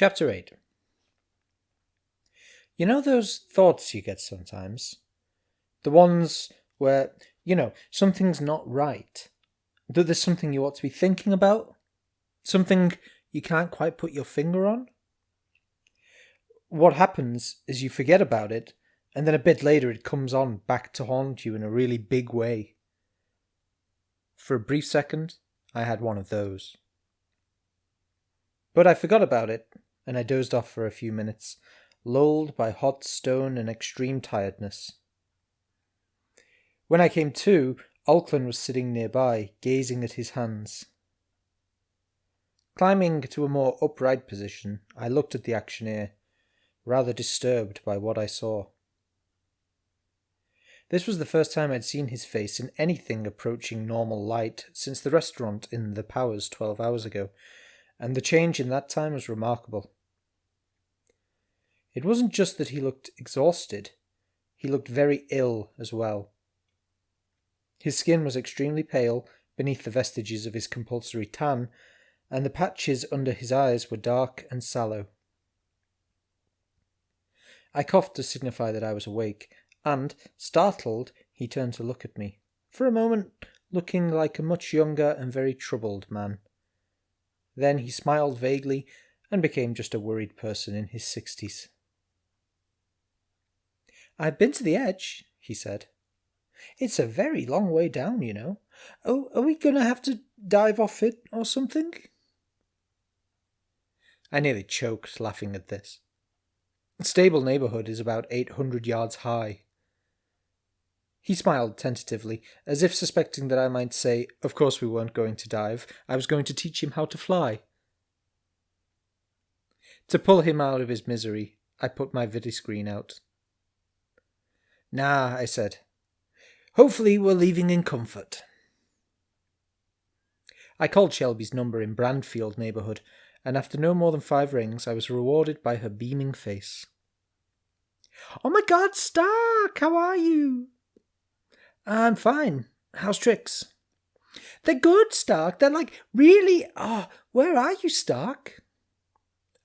Chapter 8. You know those thoughts you get sometimes? The ones where, something's not right. That there's something you ought to be thinking about? Something you can't quite put your finger on? What happens is you forget about it, and then a bit later it comes on back to haunt you in a really big way. For a brief second, I had one of those. But I forgot about it, and I dozed off for a few minutes, lulled by hot stone and extreme tiredness. When I came to, Auckland was sitting nearby, gazing at his hands. Climbing to a more upright position, I looked at the actioneer, rather disturbed by what I saw. This was the first time I'd seen his face in anything approaching normal light since the restaurant in the Powers 12 hours ago, and the change in that time was remarkable. It wasn't just that he looked exhausted, he looked very ill as well. His skin was extremely pale beneath the vestiges of his compulsory tan, and the patches under his eyes were dark and sallow. I coughed to signify that I was awake, and, startled, he turned to look at me, for a moment looking like a much younger and very troubled man. Then he smiled vaguely and became just a worried person in his 60s. "I've been to the edge," he said. "It's a very long way down, you know. Oh, are we going to have to dive off it or something?" I nearly choked laughing at this. Stable neighbourhood is about 800 yards high. He smiled tentatively, as if suspecting that I might say, of course we weren't going to dive, I was going to teach him how to fly. To pull him out of his misery, I put my vidiscreen out. "Nah," I said. "Hopefully we're leaving in comfort." I called Shelby's number in Brandfield neighbourhood, and after no more than 5 rings, I was rewarded by her beaming face. "Oh my God, Stark, how are you?" "I'm fine. How's tricks?" "They're good, Stark. They're like really... where are you, Stark?"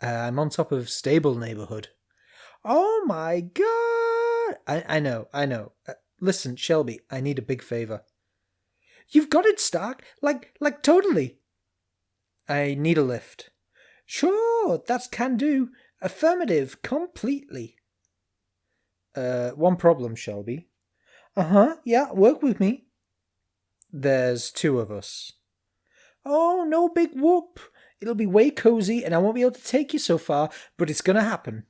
"I'm on top of stable neighbourhood." "Oh my God." I know. Listen, Shelby, I need a big favour." "You've got it, Stark. Like totally." "I need a lift." "Sure, that's can do. Affirmative, completely." One problem, Shelby." Yeah, work with me." "There's 2 of us." "Oh, no big whoop. It'll be way cozy and I won't be able to take you so far, but it's gonna happen."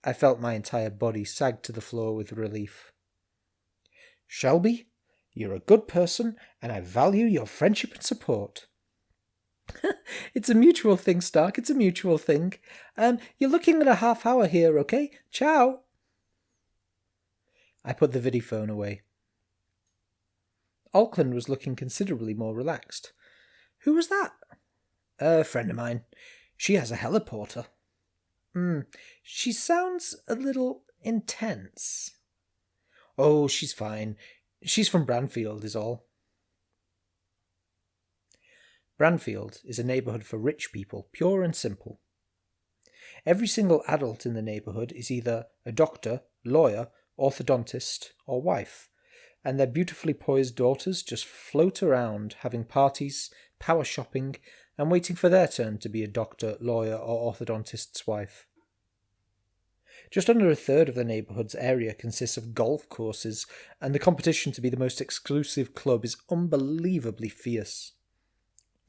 I felt my entire body sag to the floor with relief. "Shelby, you're a good person and I value your friendship and support." "It's a mutual thing, Stark, it's a mutual thing. You're looking at a half hour here, okay? Ciao." I put the vidiphone away. Auckland was looking considerably more relaxed. "Who was that?" "A friend of mine. She has a heliporter." She sounds a little intense." "Oh, she's fine. She's from Brandfield is all." Brandfield is a neighbourhood for rich people, pure and simple. Every single adult in the neighbourhood is either a doctor, lawyer, orthodontist, or wife, and their beautifully poised daughters just float around, having parties, power shopping, and waiting for their turn to be a doctor, lawyer, or orthodontist's wife. Just under a third of the neighbourhood's area consists of golf courses, and the competition to be the most exclusive club is unbelievably fierce.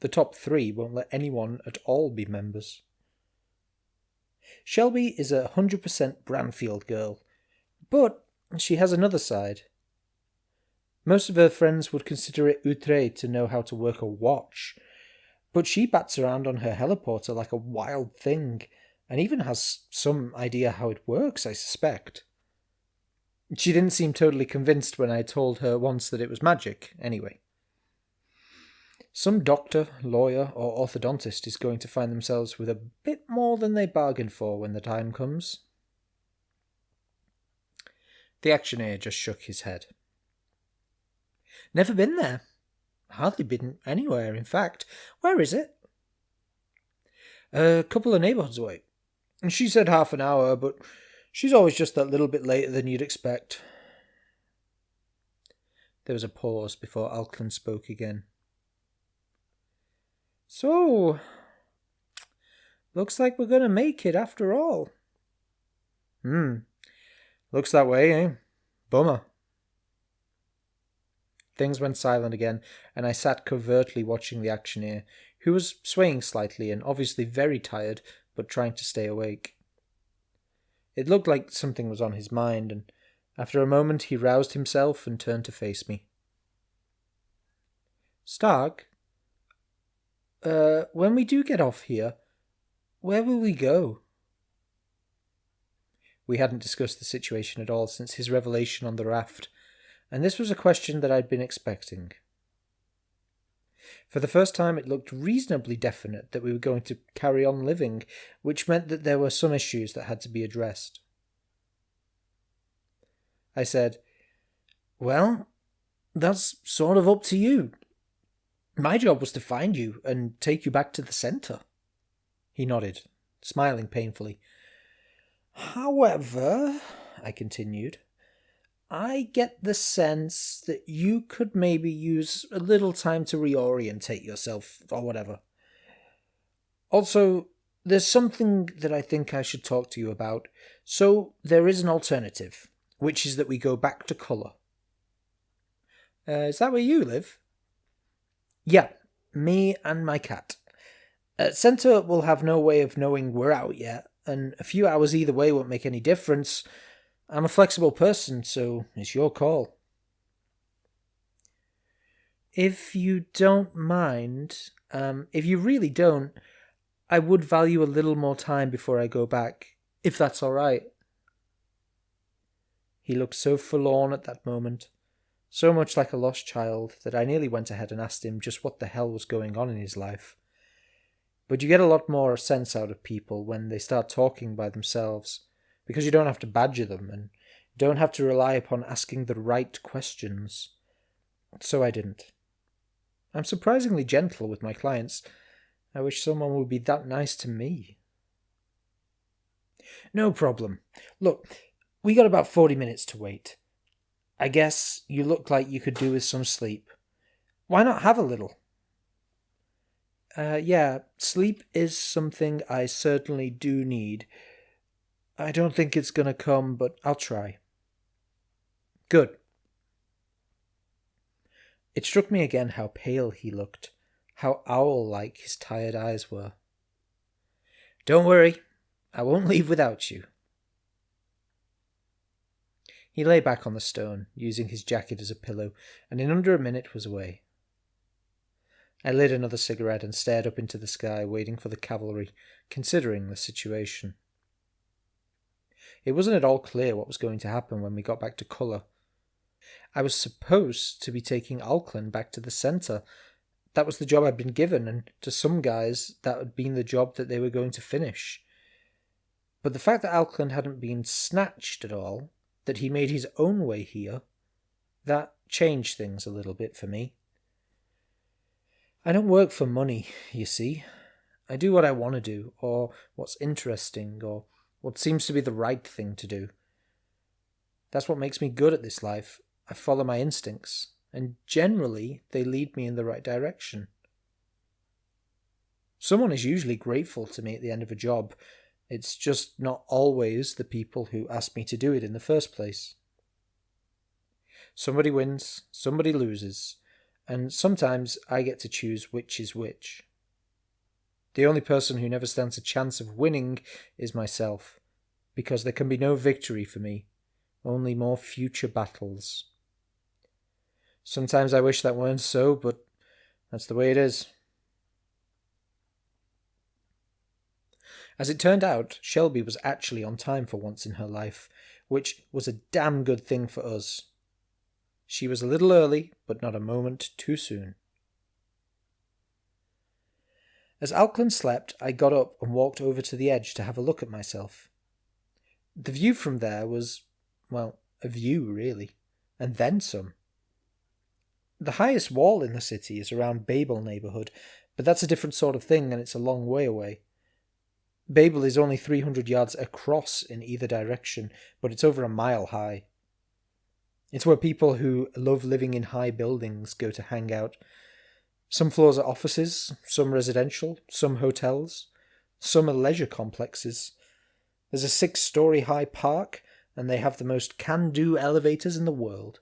The top 3 won't let anyone at all be members. Shelby is a 100% Brandfield girl, but she has another side. Most of her friends would consider it outré to know how to work a watch, but she bats around on her heliporter like a wild thing, and even has some idea how it works, I suspect. She didn't seem totally convinced when I told her once that it was magic, anyway. Some doctor, lawyer, or orthodontist is going to find themselves with a bit more than they bargained for when the time comes. The actioneer just shook his head. "Never been there. Hardly been anywhere, in fact. Where is it?" A couple of neighbourhoods away. And she said half an hour, but she's always just that little bit later than you'd expect. There was a pause before Alclin spoke again. So, looks like we're going to make it after all. Looks that way, eh? Bummer. Things went silent again, and I sat covertly watching the actioneer, who was swaying slightly and obviously very tired, but trying to stay awake. It looked like something was on his mind, and after a moment he roused himself and turned to face me. Stark, when we do get off here, where will we go? We hadn't discussed the situation at all since his revelation on the raft, and this was a question that I'd been expecting. For the first time it looked reasonably definite that we were going to carry on living, which meant that there were some issues that had to be addressed. I said, Well, that's sort of up to you. My job was to find you and take you back to the centre. He nodded, smiling painfully. However, I continued, I get the sense that you could maybe use a little time to reorientate yourself, or whatever. Also, there's something that I think I should talk to you about. So, there is an alternative, which is that we go back to colour. Is that where you live? Yeah, me and my cat. Centre will have no way of knowing we're out yet, and a few hours either way won't make any difference. I'm a flexible person, so it's your call. If you don't mind, if you really don't, I would value a little more time before I go back, if that's all right. He looked so forlorn at that moment, so much like a lost child, that I nearly went ahead and asked him just what the hell was going on in his life. But you get a lot more sense out of people when they start talking by themselves, because you don't have to badger them, and don't have to rely upon asking the right questions. So I didn't. I'm surprisingly gentle with my clients. I wish someone would be that nice to me. No problem. Look, we got about 40 minutes to wait. I guess you look like you could do with some sleep. Why not have a little? Yeah, sleep is something I certainly do need. I don't think it's gonna come, but I'll try. Good. It struck me again how pale he looked, how owl-like his tired eyes were. Don't worry, I won't leave without you. He lay back on the stone, using his jacket as a pillow, and in under a minute was away. I lit another cigarette and stared up into the sky, waiting for the cavalry, considering the situation. It wasn't at all clear what was going to happen when we got back to colour. I was supposed to be taking Alclin back to the centre. That was the job I'd been given, and to some guys that had been the job that they were going to finish. But the fact that Alclin hadn't been snatched at all, that he made his own way here, that changed things a little bit for me. I don't work for money, you see. I do what I want to do, or what's interesting, or what seems to be the right thing to do. That's what makes me good at this life. I follow my instincts, and generally they lead me in the right direction. Someone is usually grateful to me at the end of a job. It's just not always the people who asked me to do it in the first place. Somebody wins, somebody loses, and sometimes I get to choose which is which. The only person who never stands a chance of winning is myself, because there can be no victory for me, only more future battles. Sometimes I wish that weren't so, but that's the way it is. As it turned out, Shelby was actually on time for once in her life, which was a damn good thing for us. She was a little early, but not a moment too soon. As Alclin slept, I got up and walked over to the edge to have a look at myself. The view from there was, well, a view, really, and then some. The highest wall in the city is around Babel neighbourhood, but that's a different sort of thing and it's a long way away. Babel is only 300 yards across in either direction, but it's over a mile high. It's where people who love living in high buildings go to hang out. Some floors are offices, some residential, some hotels, some are leisure complexes. There's a 6-story high park, and they have the most can-do elevators in the world.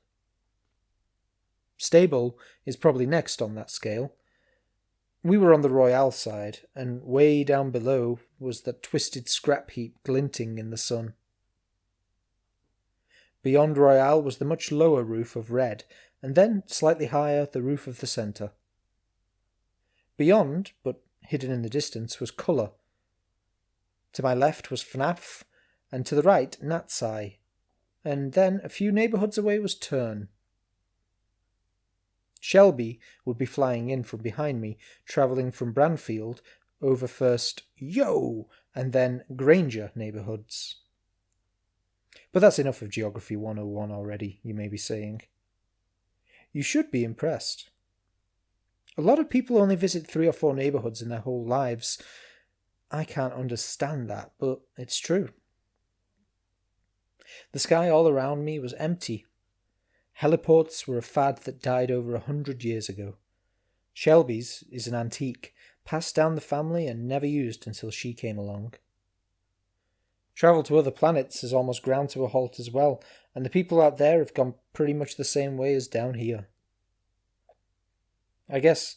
Stable is probably next on that scale. We were on the Royale side, and way down below was that twisted scrap heap glinting in the sun. Beyond Royale was the much lower roof of red, and then, slightly higher, the roof of the centre. Beyond, but hidden in the distance, was colour. To my left was FNAF, and to the right, Natsai, and then a few neighbourhoods away was Turn. Shelby would be flying in from behind me, travelling from Branfield over first Yo and then Granger neighbourhoods. But that's enough of Geography 101 already, you may be saying. You should be impressed. A lot of people only visit 3 or 4 neighbourhoods in their whole lives. I can't understand that, but it's true. The sky all around me was empty. Heliports were a fad that died over 100 years ago. Shelby's is an antique, passed down the family and never used until she came along. Travel to other planets has almost ground to a halt as well, and the people out there have gone pretty much the same way as down here. I guess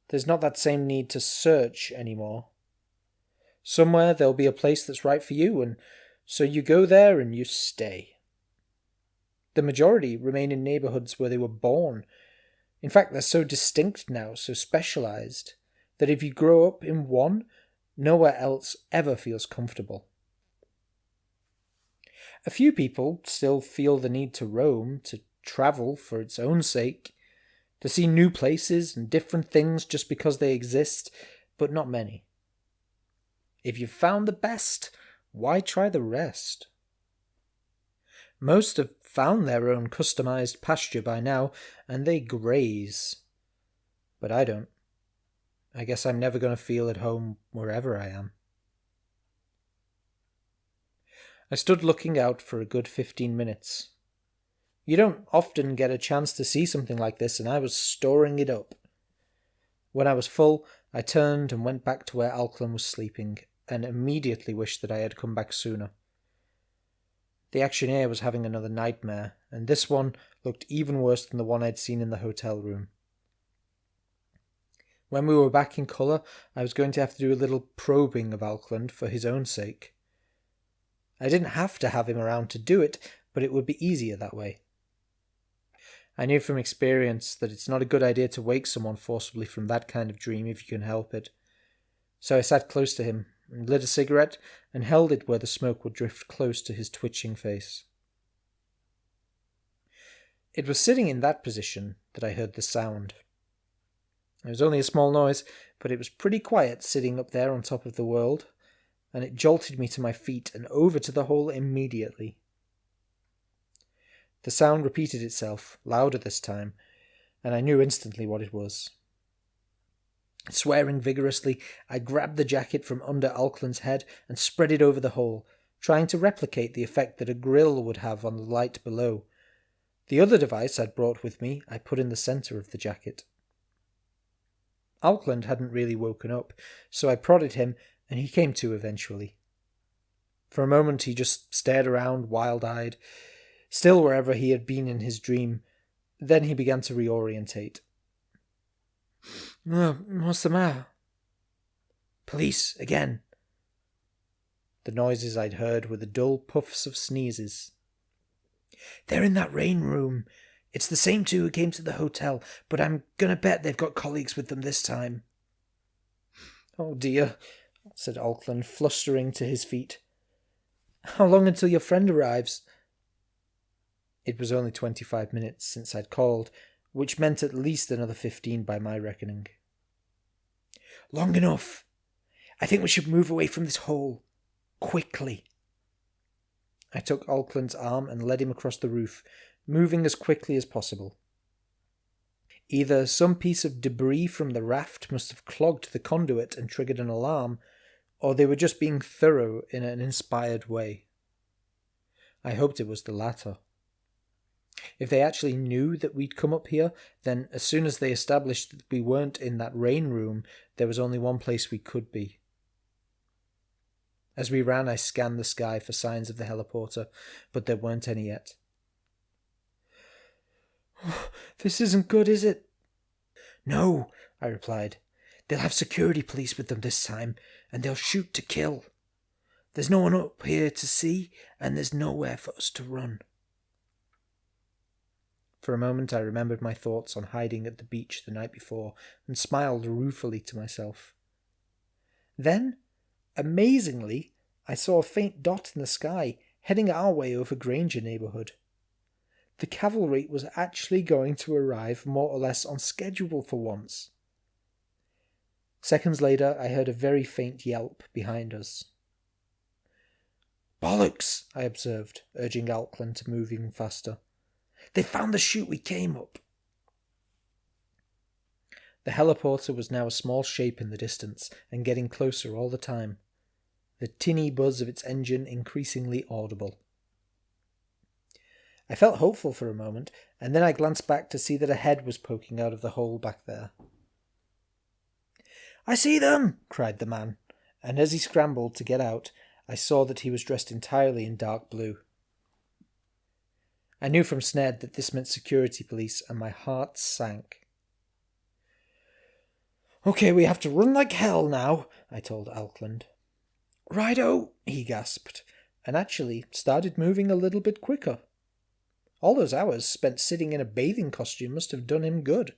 there's not that same need to search anymore. Somewhere there'll be a place that's right for you, and so you go there and you stay. The majority remain in neighbourhoods where they were born. In fact, they're so distinct now, so specialised, that if you grow up in one, nowhere else ever feels comfortable. A few people still feel the need to roam, to travel for its own sake, to see new places and different things just because they exist, but not many. If you've found the best, why try the rest? Most have found their own customised pasture by now, and they graze. But I don't. I guess I'm never going to feel at home wherever I am. I stood looking out for a good 15 minutes. You don't often get a chance to see something like this, and I was storing it up. When I was full, I turned and went back to where Alclan was sleeping, and immediately wished that I had come back sooner. The actioneer was having another nightmare, and this one looked even worse than the one I'd seen in the hotel room. When we were back in colour, I was going to have to do a little probing of Alclan for his own sake. I didn't have to have him around to do it, but it would be easier that way. I knew from experience that it's not a good idea to wake someone forcibly from that kind of dream if you can help it. So I sat close to him, and lit a cigarette, and held it where the smoke would drift close to his twitching face. It was sitting in that position that I heard the sound. It was only a small noise, but it was pretty quiet sitting up there on top of the world, and it jolted me to my feet and over to the hole immediately. The sound repeated itself, louder this time, and I knew instantly what it was. Swearing vigorously, I grabbed the jacket from under Alclan's head and spread it over the hole, trying to replicate the effect that a grill would have on the light below. The other device I'd brought with me I put in the centre of the jacket. Alclan hadn't really woken up, so I prodded him, and he came to eventually. For a moment he just stared around, wild-eyed, still wherever he had been in his dream. Then he began to reorientate. What's the matter? Police, again. The noises I'd heard were the dull puffs of sneezes. They're in that rain room. It's the same two who came to the hotel, but I'm gonna bet they've got colleagues with them this time. Oh dear, said Alclan, flustering to his feet. How long until your friend arrives? It was only 25 minutes since I'd called, which meant at least another 15 by my reckoning. Long enough. I think we should move away from this hole. Quickly. I took Alclan's arm and led him across the roof, moving as quickly as possible. Either some piece of debris from the raft must have clogged the conduit and triggered an alarm, or they were just being thorough in an inspired way. I hoped it was the latter. If they actually knew that we'd come up here, then as soon as they established that we weren't in that rain room, there was only one place we could be. As we ran, I scanned the sky for signs of the heliporter, but there weren't any yet. "This isn't good, is it?" "No," I replied. "They'll have security police with them this time, and they'll shoot to kill. There's no one up here to see, and there's nowhere for us to run." For a moment I remembered my thoughts on hiding at the beach the night before, and smiled ruefully to myself. Then, amazingly, I saw a faint dot in the sky, heading our way over Granger neighbourhood. The cavalry was actually going to arrive more or less on schedule for once. Seconds later, I heard a very faint yelp behind us. "Bollocks!" I observed, urging Alkland to move even faster. "They found the chute we came up." The heliporter was now a small shape in the distance, and getting closer all the time, the tinny buzz of its engine increasingly audible. I felt hopeful for a moment, and then I glanced back to see that a head was poking out of the hole back there. "I see them!" cried the man, and as he scrambled to get out, I saw that he was dressed entirely in dark blue. I knew from Sned that this meant security police, and my heart sank. "Okay, we have to run like hell now," I told Alkland. "Righto," he gasped, and actually started moving a little bit quicker. All those hours spent sitting in a bathing costume must have done him good.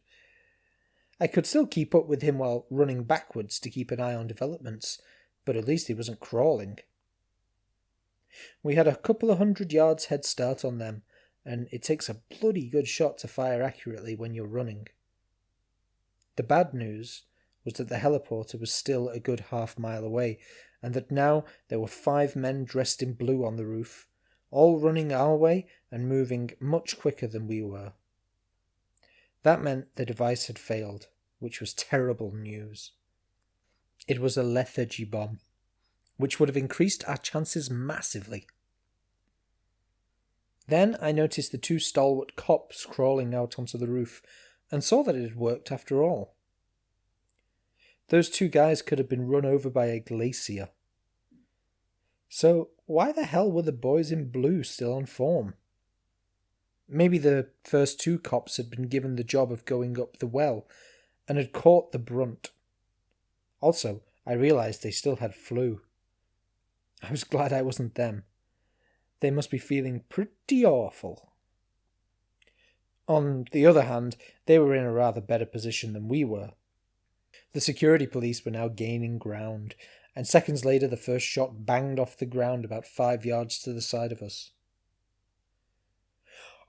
I could still keep up with him while running backwards to keep an eye on developments, but at least he wasn't crawling. We had a couple of 100 yards head start on them, and it takes a bloody good shot to fire accurately when you're running. The bad news was that the heliporter was still a good half-mile away, and that now there were 5 men dressed in blue on the roof, all running our way and moving much quicker than we were. That meant the device had failed, which was terrible news. It was a lethargy bomb, which would have increased our chances massively. Then I noticed the 2 stalwart cops crawling out onto the roof, and saw that it had worked after all. Those 2 guys could have been run over by a glacier. So why the hell were the boys in blue still on form? Maybe the first 2 cops had been given the job of going up the well, and had caught the brunt. Also, I realised they still had flu. I was glad I wasn't them. They must be feeling pretty awful. On the other hand, they were in a rather better position than we were. The security police were now gaining ground, and seconds later the first shot banged off the ground about 5 yards to the side of us.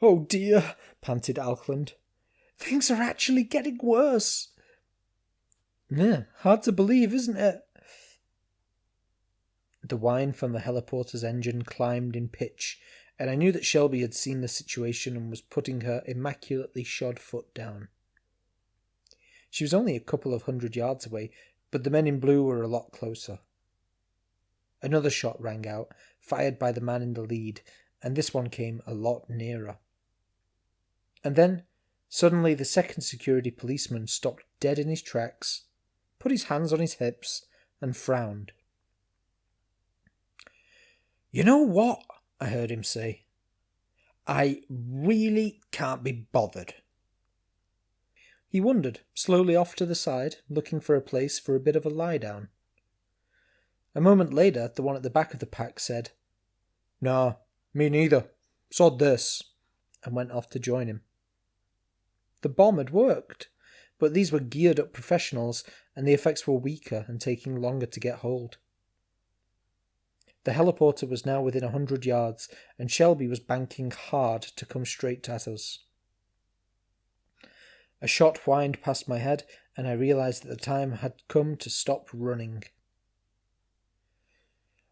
"Oh dear," panted Alkland. "Things are actually getting worse." "Yeah, hard to believe, isn't it?" The whine from the heliporter's engine climbed in pitch, and I knew that Shelby had seen the situation and was putting her immaculately shod foot down. She was only a couple of 100 yards away, but the men in blue were a lot closer. Another shot rang out, fired by the man in the lead, and this one came a lot nearer. And then, suddenly the second security policeman stopped dead in his tracks, put his hands on his hips, and frowned. "You know what?" I heard him say. "I really can't be bothered." He wandered slowly off to the side, looking for a place for a bit of a lie-down. A moment later, the one at the back of the pack said, "Nah, me neither. Sod this," and went off to join him. The bomb had worked, but these were geared-up professionals, and the effects were weaker and taking longer to get hold. The heliporter was now within 100 yards, and Shelby was banking hard to come straight at us. A shot whined past my head, and I realised that the time had come to stop running.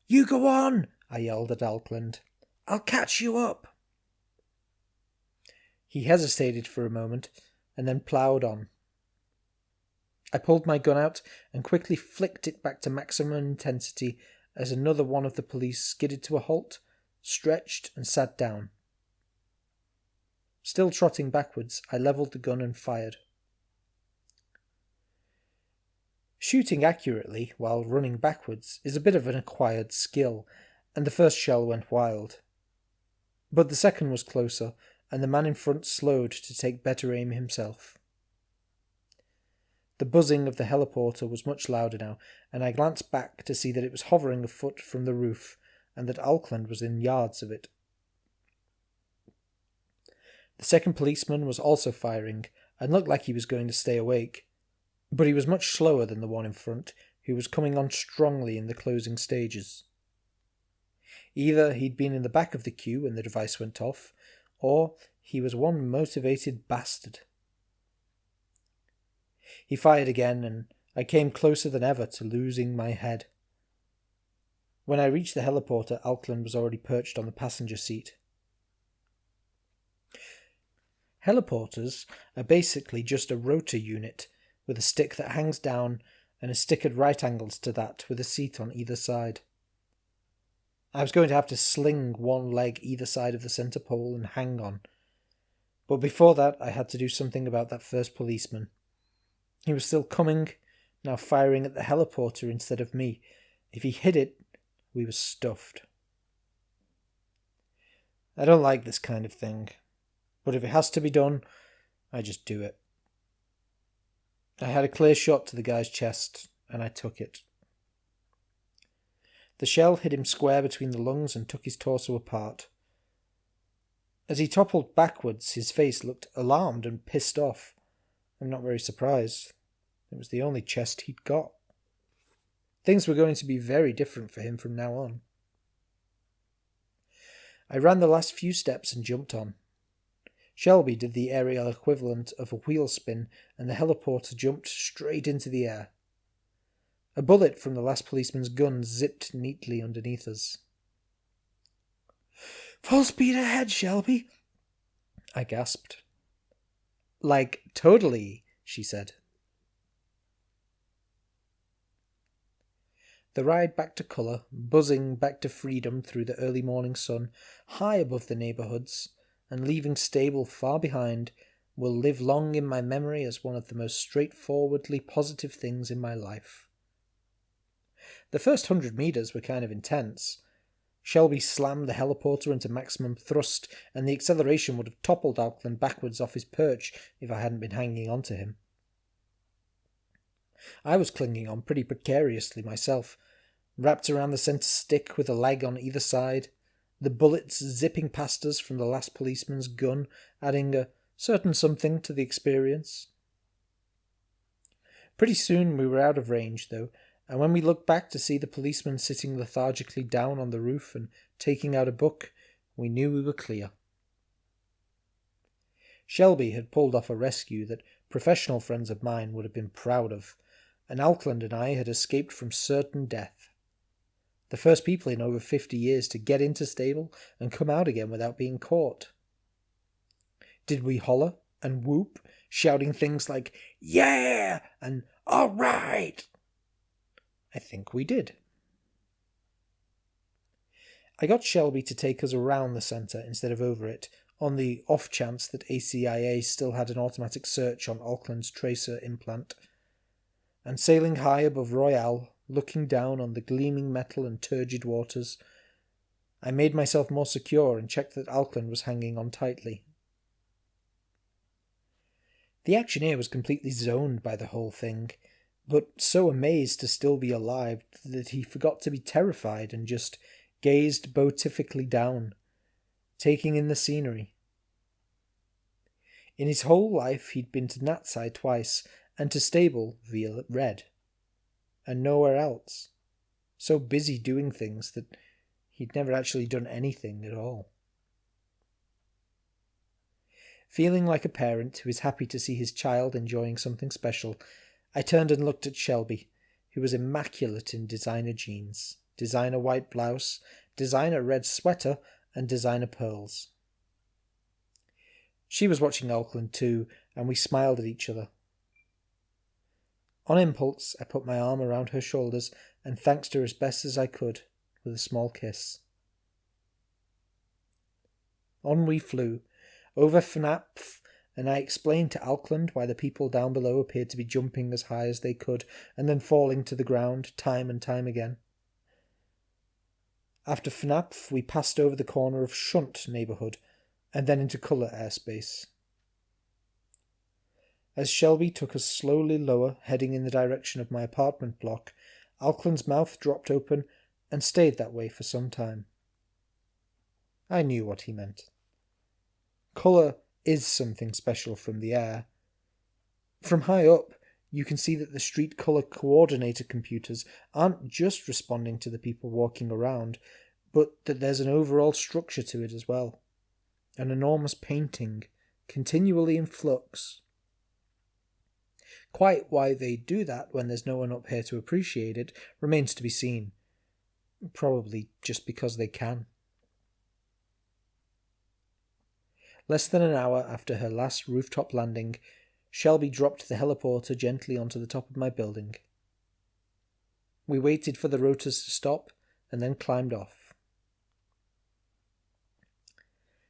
"You go on!" I yelled at Alkland. "I'll catch you up!" He hesitated for a moment, and then ploughed on. I pulled my gun out and quickly flicked it back to maximum intensity as another one of the police skidded to a halt, stretched, and sat down. Still trotting backwards, I levelled the gun and fired. Shooting accurately while running backwards is a bit of an acquired skill, and the first shell went wild. But the second was closer, and the man in front slowed to take better aim himself. The buzzing of the heliporter was much louder now, and I glanced back to see that it was hovering a foot from the roof, and that Auckland was in yards of it. The second policeman was also firing, and looked like he was going to stay awake, but he was much slower than the one in front, who was coming on strongly in the closing stages. Either he'd been in the back of the queue when the device went off, or he was one motivated bastard. He fired again, and I came closer than ever to losing my head. When I reached the heliporter, Auckland was already perched on the passenger seat. Heliporters are basically just a rotor unit with a stick that hangs down and a stick at right angles to that with a seat on either side. I was going to have to sling one leg either side of the centre pole and hang on. But before that, I had to do something about that first policeman. He was still coming, now firing at the heliporter instead of me. If he hit it, we were stuffed. I don't like this kind of thing, but if it has to be done, I just do it. I had a clear shot to the guy's chest, and I took it. The shell hit him square between the lungs and took his torso apart. As he toppled backwards, his face looked alarmed and pissed off. I'm not very surprised. It was the only chest he'd got. Things were going to be very different for him from now on. I ran the last few steps and jumped on. Shelby did the aerial equivalent of a wheel spin, and the heliporter jumped straight into the air. A bullet from the last policeman's gun zipped neatly underneath us. "Full speed ahead, Shelby," I gasped. "Like, totally," she said. The ride back to colour, buzzing back to freedom through the early morning sun, high above the neighbourhoods, and leaving stable far behind, will live long in my memory as one of the most straightforwardly positive things in my life. The first 100 metres were kind of intense. Shelby slammed the heliporter into maximum thrust, and the acceleration would have toppled Auckland backwards off his perch if I hadn't been hanging on to him. I was clinging on pretty precariously myself, wrapped around the centre stick with a leg on either side, the bullets zipping past us from the last policeman's gun, adding a certain something to the experience. Pretty soon we were out of range, though, and when we looked back to see the policeman sitting lethargically down on the roof and taking out a book, we knew we were clear. Shelby had pulled off a rescue that professional friends of mine would have been proud of, and Auckland and I had escaped from certain death. The first people in over 50 years to get into stable and come out again without being caught. Did we holler and whoop, shouting things like, "Yeah!" and "All right!" I think we did. I got Shelby to take us around the centre instead of over it, on the off chance that ACIA still had an automatic search on Auckland's tracer implant. And sailing high above Royale, looking down on the gleaming metal and turgid waters, I made myself more secure and checked that Auckland was hanging on tightly. The actioneer was completely zoned by the whole thing, but so amazed to still be alive that he forgot to be terrified and just gazed beatifically down, taking in the scenery. In his whole life he'd been to Natsai twice, and to stable via Red, and nowhere else, so busy doing things that he'd never actually done anything at all. Feeling like a parent who is happy to see his child enjoying something special, I turned and looked at Shelby, who was immaculate in designer jeans, designer white blouse, designer red sweater, and designer pearls. She was watching Auckland too, and we smiled at each other. On impulse, I put my arm around her shoulders and thanked her as best as I could with a small kiss. On we flew, over Fnapf, and I explained to Alkland why the people down below appeared to be jumping as high as they could and then falling to the ground time and time again. After Fnapf, we passed over the corner of Shunt neighbourhood and then into colour airspace. As Shelby took us slowly lower, heading in the direction of my apartment block, Alkland's mouth dropped open and stayed that way for some time. I knew what he meant. Colour is something special from the air. From high up, you can see that the street colour coordinator computers aren't just responding to the people walking around, but that there's an overall structure to it as well. An enormous painting, continually in flux. Quite why they do that when there's no one up here to appreciate it remains to be seen. Probably just because they can. Less than an hour after her last rooftop landing, Shelby dropped the heliporter gently onto the top of my building. We waited for the rotors to stop and then climbed off.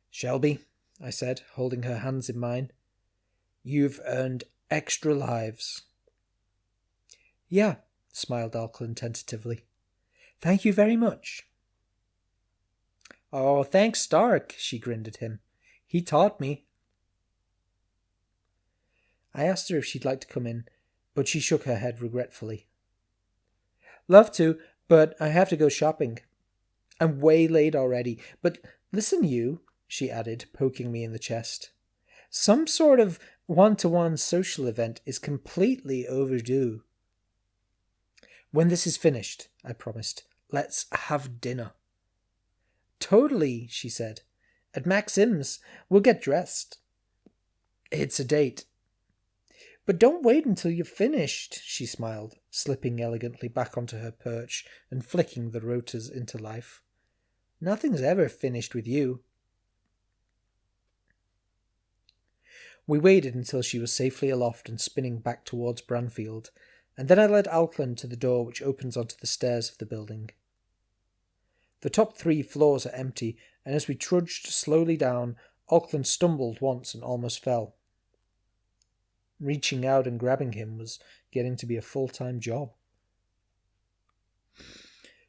"Shelby," I said, holding her hands in mine, "you've earned extra lives." "Yeah," smiled Alkland tentatively. "Thank you very much." "Oh, thanks, Stark," she grinned at him. "He taught me." I asked her if she'd like to come in, but she shook her head regretfully. "Love to, but I have to go shopping. I'm way late already, but listen you," she added, poking me in the chest. "Some sort of one-to-one social event is completely overdue." "When this is finished," I promised, "let's have dinner." "Totally," she said. "At Maxim's, we'll get dressed." "It's a date." "But don't wait until you're finished," she smiled, slipping elegantly back onto her perch and flicking the rotors into life. "Nothing's ever finished with you." We waited until she was safely aloft and spinning back towards Branfield, and then I led Alkland to the door which opens onto the stairs of the building. The top 3 floors are empty, and as we trudged slowly down, Alkland stumbled once and almost fell. Reaching out and grabbing him was getting to be a full-time job.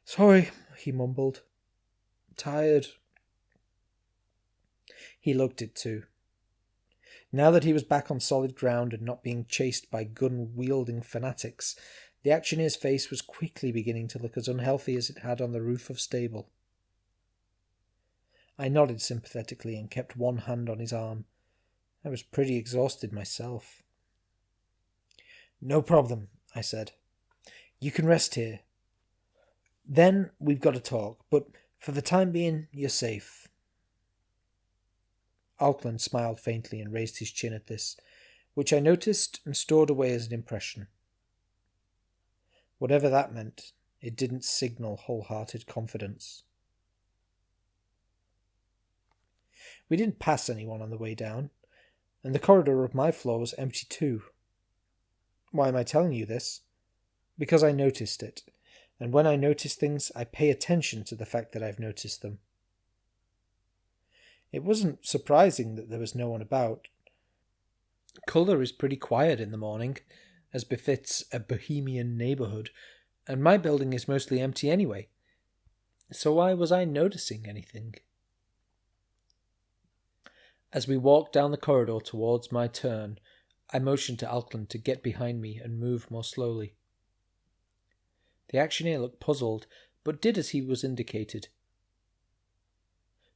"Sorry," he mumbled. "Tired." He looked it too. Now that he was back on solid ground and not being chased by gun-wielding fanatics, the actioneer's face was quickly beginning to look as unhealthy as it had on the roof of stable. I nodded sympathetically and kept one hand on his arm. I was pretty exhausted myself. "No problem," I said. "You can rest here. Then we've got to talk, but for the time being, you're safe." Alkland smiled faintly and raised his chin at this, which I noticed and stored away as an impression. Whatever that meant, it didn't signal wholehearted confidence. We didn't pass anyone on the way down, and the corridor of my floor was empty too. Why am I telling you this? Because I noticed it, and when I notice things, I pay attention to the fact that I've noticed them. It wasn't surprising that there was no one about. Colour is pretty quiet in the morning, as befits a bohemian neighbourhood, and my building is mostly empty anyway. So why was I noticing anything? As we walked down the corridor towards my turn, I motioned to Alkland to get behind me and move more slowly. The actioneer looked puzzled, but did as he was indicated.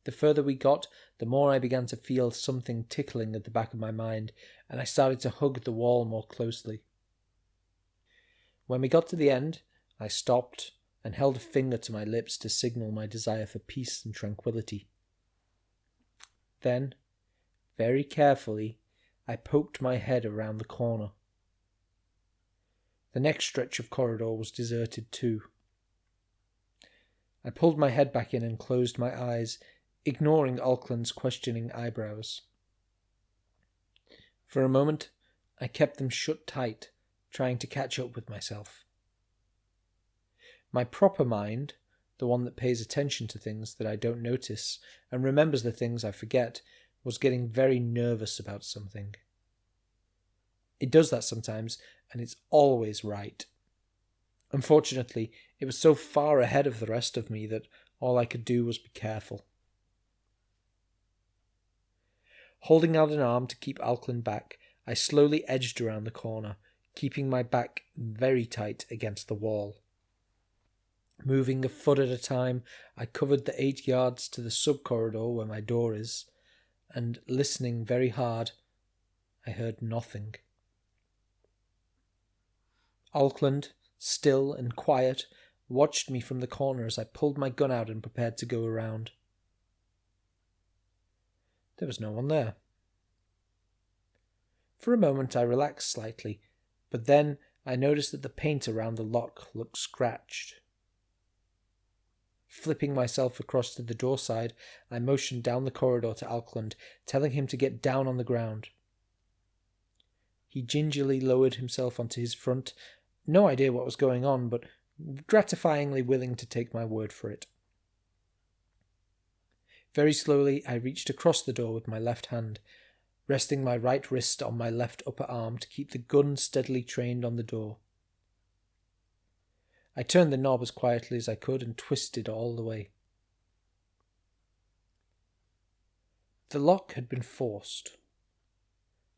The further we got, the more I began to feel something tickling at the back of my mind, and I started to hug the wall more closely. When we got to the end, I stopped and held a finger to my lips to signal my desire for peace and tranquility. Then, very carefully, I poked my head around the corner. The next stretch of corridor was deserted too. I pulled my head back in and closed my eyes, ignoring Alkland's questioning eyebrows. For a moment, I kept them shut tight, trying to catch up with myself. My proper mind, the one that pays attention to things that I don't notice and remembers the things I forget, was getting very nervous about something. It does that sometimes, and it's always right. Unfortunately, it was so far ahead of the rest of me that all I could do was be careful. Holding out an arm to keep Alcland back, I slowly edged around the corner, keeping my back very tight against the wall. Moving a foot at a time, I covered the 8 yards to the sub-corridor where my door is, and listening very hard, I heard nothing. Alcland, still and quiet, watched me from the corner as I pulled my gun out and prepared to go around. There was no one there. For a moment I relaxed slightly, but then I noticed that the paint around the lock looked scratched. Flipping myself across to the door side, I motioned down the corridor to Alcland, telling him to get down on the ground. He gingerly lowered himself onto his front, no idea what was going on, but gratifyingly willing to take my word for it. Very slowly I reached across the door with my left hand, resting my right wrist on my left upper arm to keep the gun steadily trained on the door. I turned the knob as quietly as I could and twisted all the way. The lock had been forced.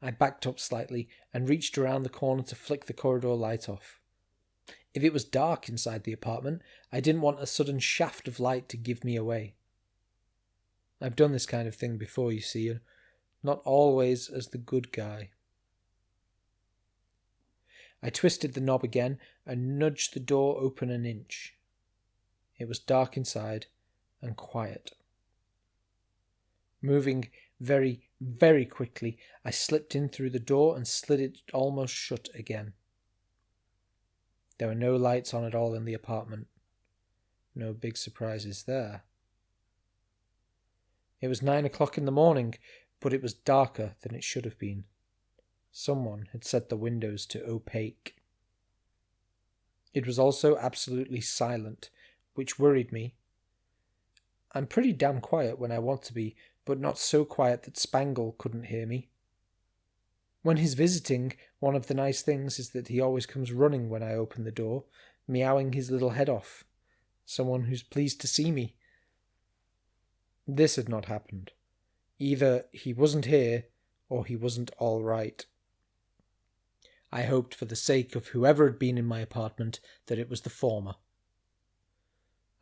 I backed up slightly and reached around the corner to flick the corridor light off. If it was dark inside the apartment, I didn't want a sudden shaft of light to give me away. I've done this kind of thing before, you see, and not always as the good guy. I twisted the knob again and nudged the door open an inch. It was dark inside and quiet. Moving very, very quickly, I slipped in through the door and slid it almost shut again. There were no lights on at all in the apartment. No big surprises there. It was 9 o'clock in the morning, but it was darker than it should have been. Someone had set the windows to opaque. It was also absolutely silent, which worried me. I'm pretty damn quiet when I want to be, but not so quiet that Spangle couldn't hear me. When he's visiting, one of the nice things is that he always comes running when I open the door, meowing his little head off. Someone who's pleased to see me. This had not happened. Either he wasn't here, or he wasn't all right. I hoped for the sake of whoever had been in my apartment that it was the former.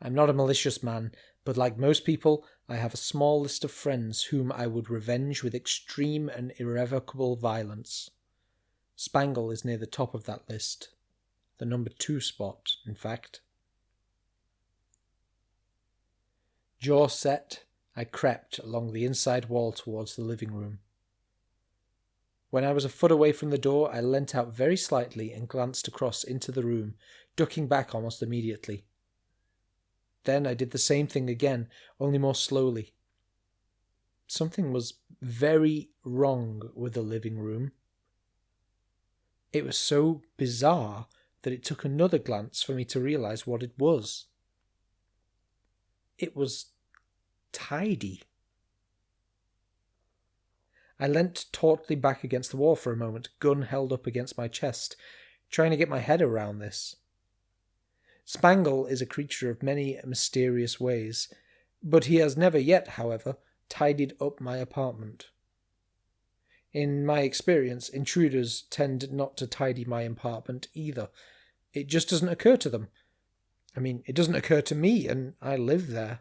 I'm not a malicious man, but like most people, I have a small list of friends whom I would revenge with extreme and irrevocable violence. Spangle is near the top of that list. The number 2 spot, in fact. Jaw set, I crept along the inside wall towards the living room. When I was a foot away from the door, I leant out very slightly and glanced across into the room, ducking back almost immediately. Then I did the same thing again, only more slowly. Something was very wrong with the living room. It was so bizarre that it took another glance for me to realize what it was. It was tidy. I leant tautly back against the wall for a moment, gun held up against my chest, trying to get my head around this. Spangle is a creature of many mysterious ways, but he has never yet, however, tidied up my apartment. In my experience, intruders tend not to tidy my apartment either. It just doesn't occur to them. I mean, it doesn't occur to me, and I live there.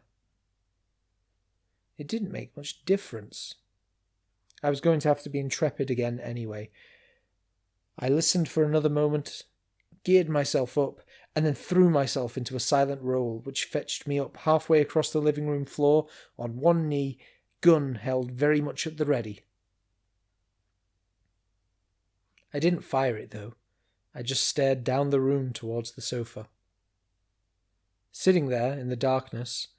It didn't make much difference. I was going to have to be intrepid again anyway. I listened for another moment, geared myself up, and then threw myself into a silent roll, which fetched me up halfway across the living room floor on one knee, gun held very much at the ready. I didn't fire it, though. I just stared down the room towards the sofa. Sitting there in the darkness,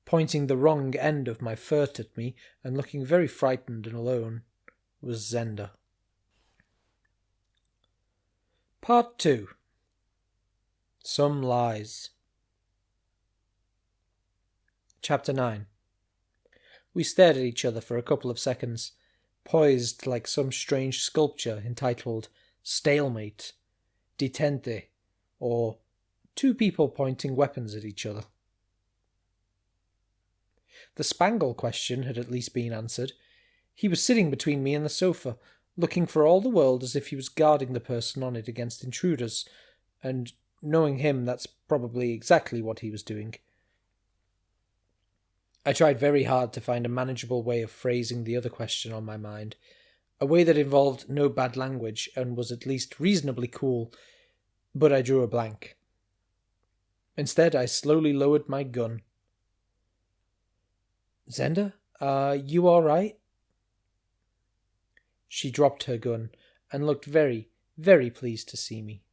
pointing the wrong end of my furt at me and looking very frightened and alone, was Zenda. Part 2. Some Lies. Chapter 9. We stared at each other for a couple of seconds, poised like some strange sculpture entitled Stalemate, Detente, or Two People Pointing Weapons at Each Other. The Spangle question had at least been answered. He was sitting between me and the sofa, looking for all the world as if he was guarding the person on it against intruders, and knowing him, that's probably exactly what he was doing. I tried very hard to find a manageable way of phrasing the other question on my mind, a way that involved no bad language and was at least reasonably cool, but I drew a blank. Instead, I slowly lowered my gun. "Zenda, are you all right?" She dropped her gun and looked very, very pleased to see me.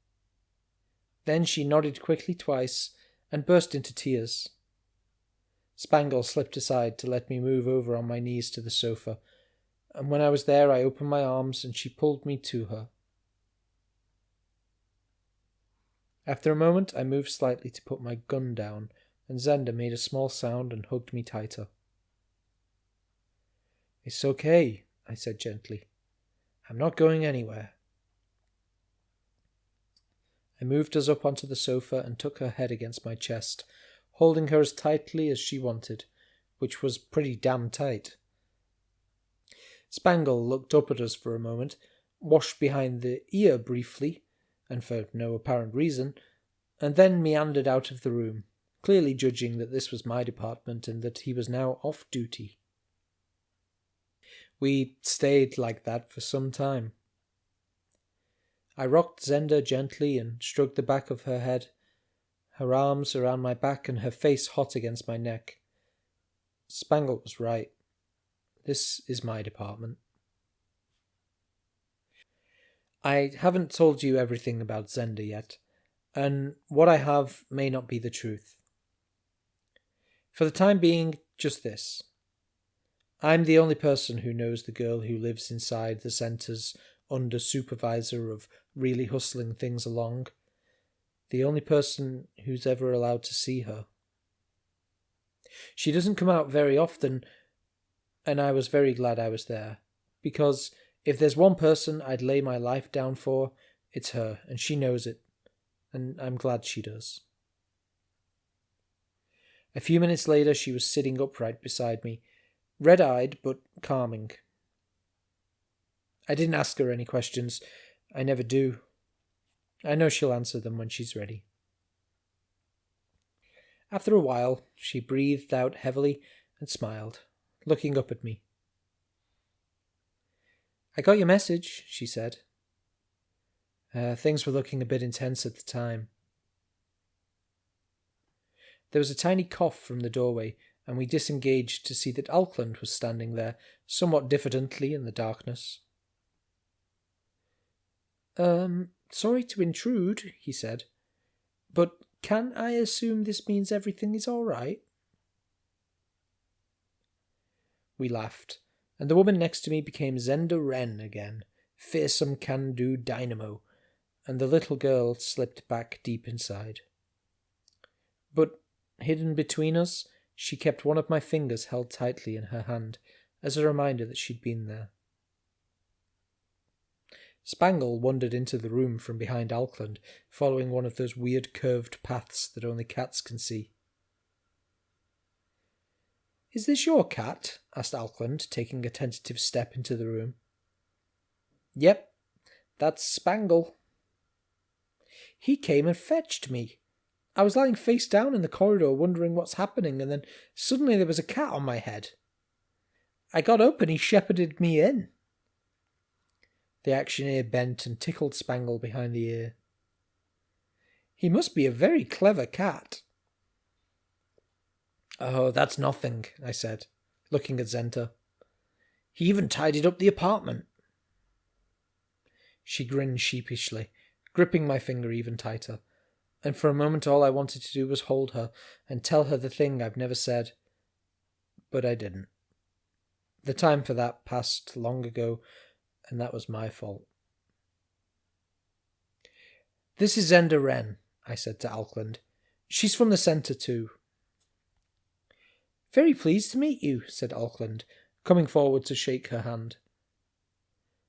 Then she nodded quickly twice and burst into tears. Spangle slipped aside to let me move over on my knees to the sofa, and when I was there I opened my arms and she pulled me to her. After a moment I moved slightly to put my gun down, and Zenda made a small sound and hugged me tighter. "It's okay," I said gently. "I'm not going anywhere." I moved us up onto the sofa and took her head against my chest, holding her as tightly as she wanted, which was pretty damn tight. Spangle looked up at us for a moment, washed behind the ear briefly, and for no apparent reason, and then meandered out of the room, clearly judging that this was my department and that he was now off duty. We stayed like that for some time. I rocked Zenda gently and stroked the back of her head, her arms around my back and her face hot against my neck. Spangle was right. This is my department. I haven't told you everything about Zenda yet, and what I have may not be the truth. For the time being, just this. I'm the only person who knows the girl who lives inside the centre's under supervisor of really hustling things along. The only person who's ever allowed to see her. She doesn't come out very often, and I was very glad I was there, because if there's one person I'd lay my life down for, it's her, and she knows it, and I'm glad she does. A few minutes later she was sitting upright beside me, red-eyed but calming. I didn't ask her any questions. I never do. I know she'll answer them when she's ready. After a while, she breathed out heavily and smiled, looking up at me. "I got your message," she said. Things were looking a bit intense at the time. There was a tiny cough from the doorway, and we disengaged to see that Auckland was standing there, somewhat diffidently in the darkness. Sorry to intrude," he said, "but can I assume this means everything is all right?" We laughed, and the woman next to me became Zenda Wren again, fearsome can-do dynamo, and the little girl slipped back deep inside. But hidden between us, she kept one of my fingers held tightly in her hand, as a reminder that she'd been there. Spangle wandered into the room from behind Auckland, following one of those weird curved paths that only cats can see. "Is this your cat?" asked Auckland, taking a tentative step into the room. "Yep, that's Spangle." "He came and fetched me. I was lying face down in the corridor wondering what's happening, and then suddenly there was a cat on my head. I got up and he shepherded me in." The actioneer bent and tickled Spangle behind the ear. "He must be a very clever cat." "Oh, that's nothing," I said, looking at Zenda. "He even tidied up the apartment." She grinned sheepishly, gripping my finger even tighter, and for a moment all I wanted to do was hold her and tell her the thing I've never said. But I didn't. The time for that passed long ago, and that was my fault. This is Zenda Wren, I said to Alkland. She's from the centre too. Very pleased to meet you, said Alkland, coming forward to shake her hand.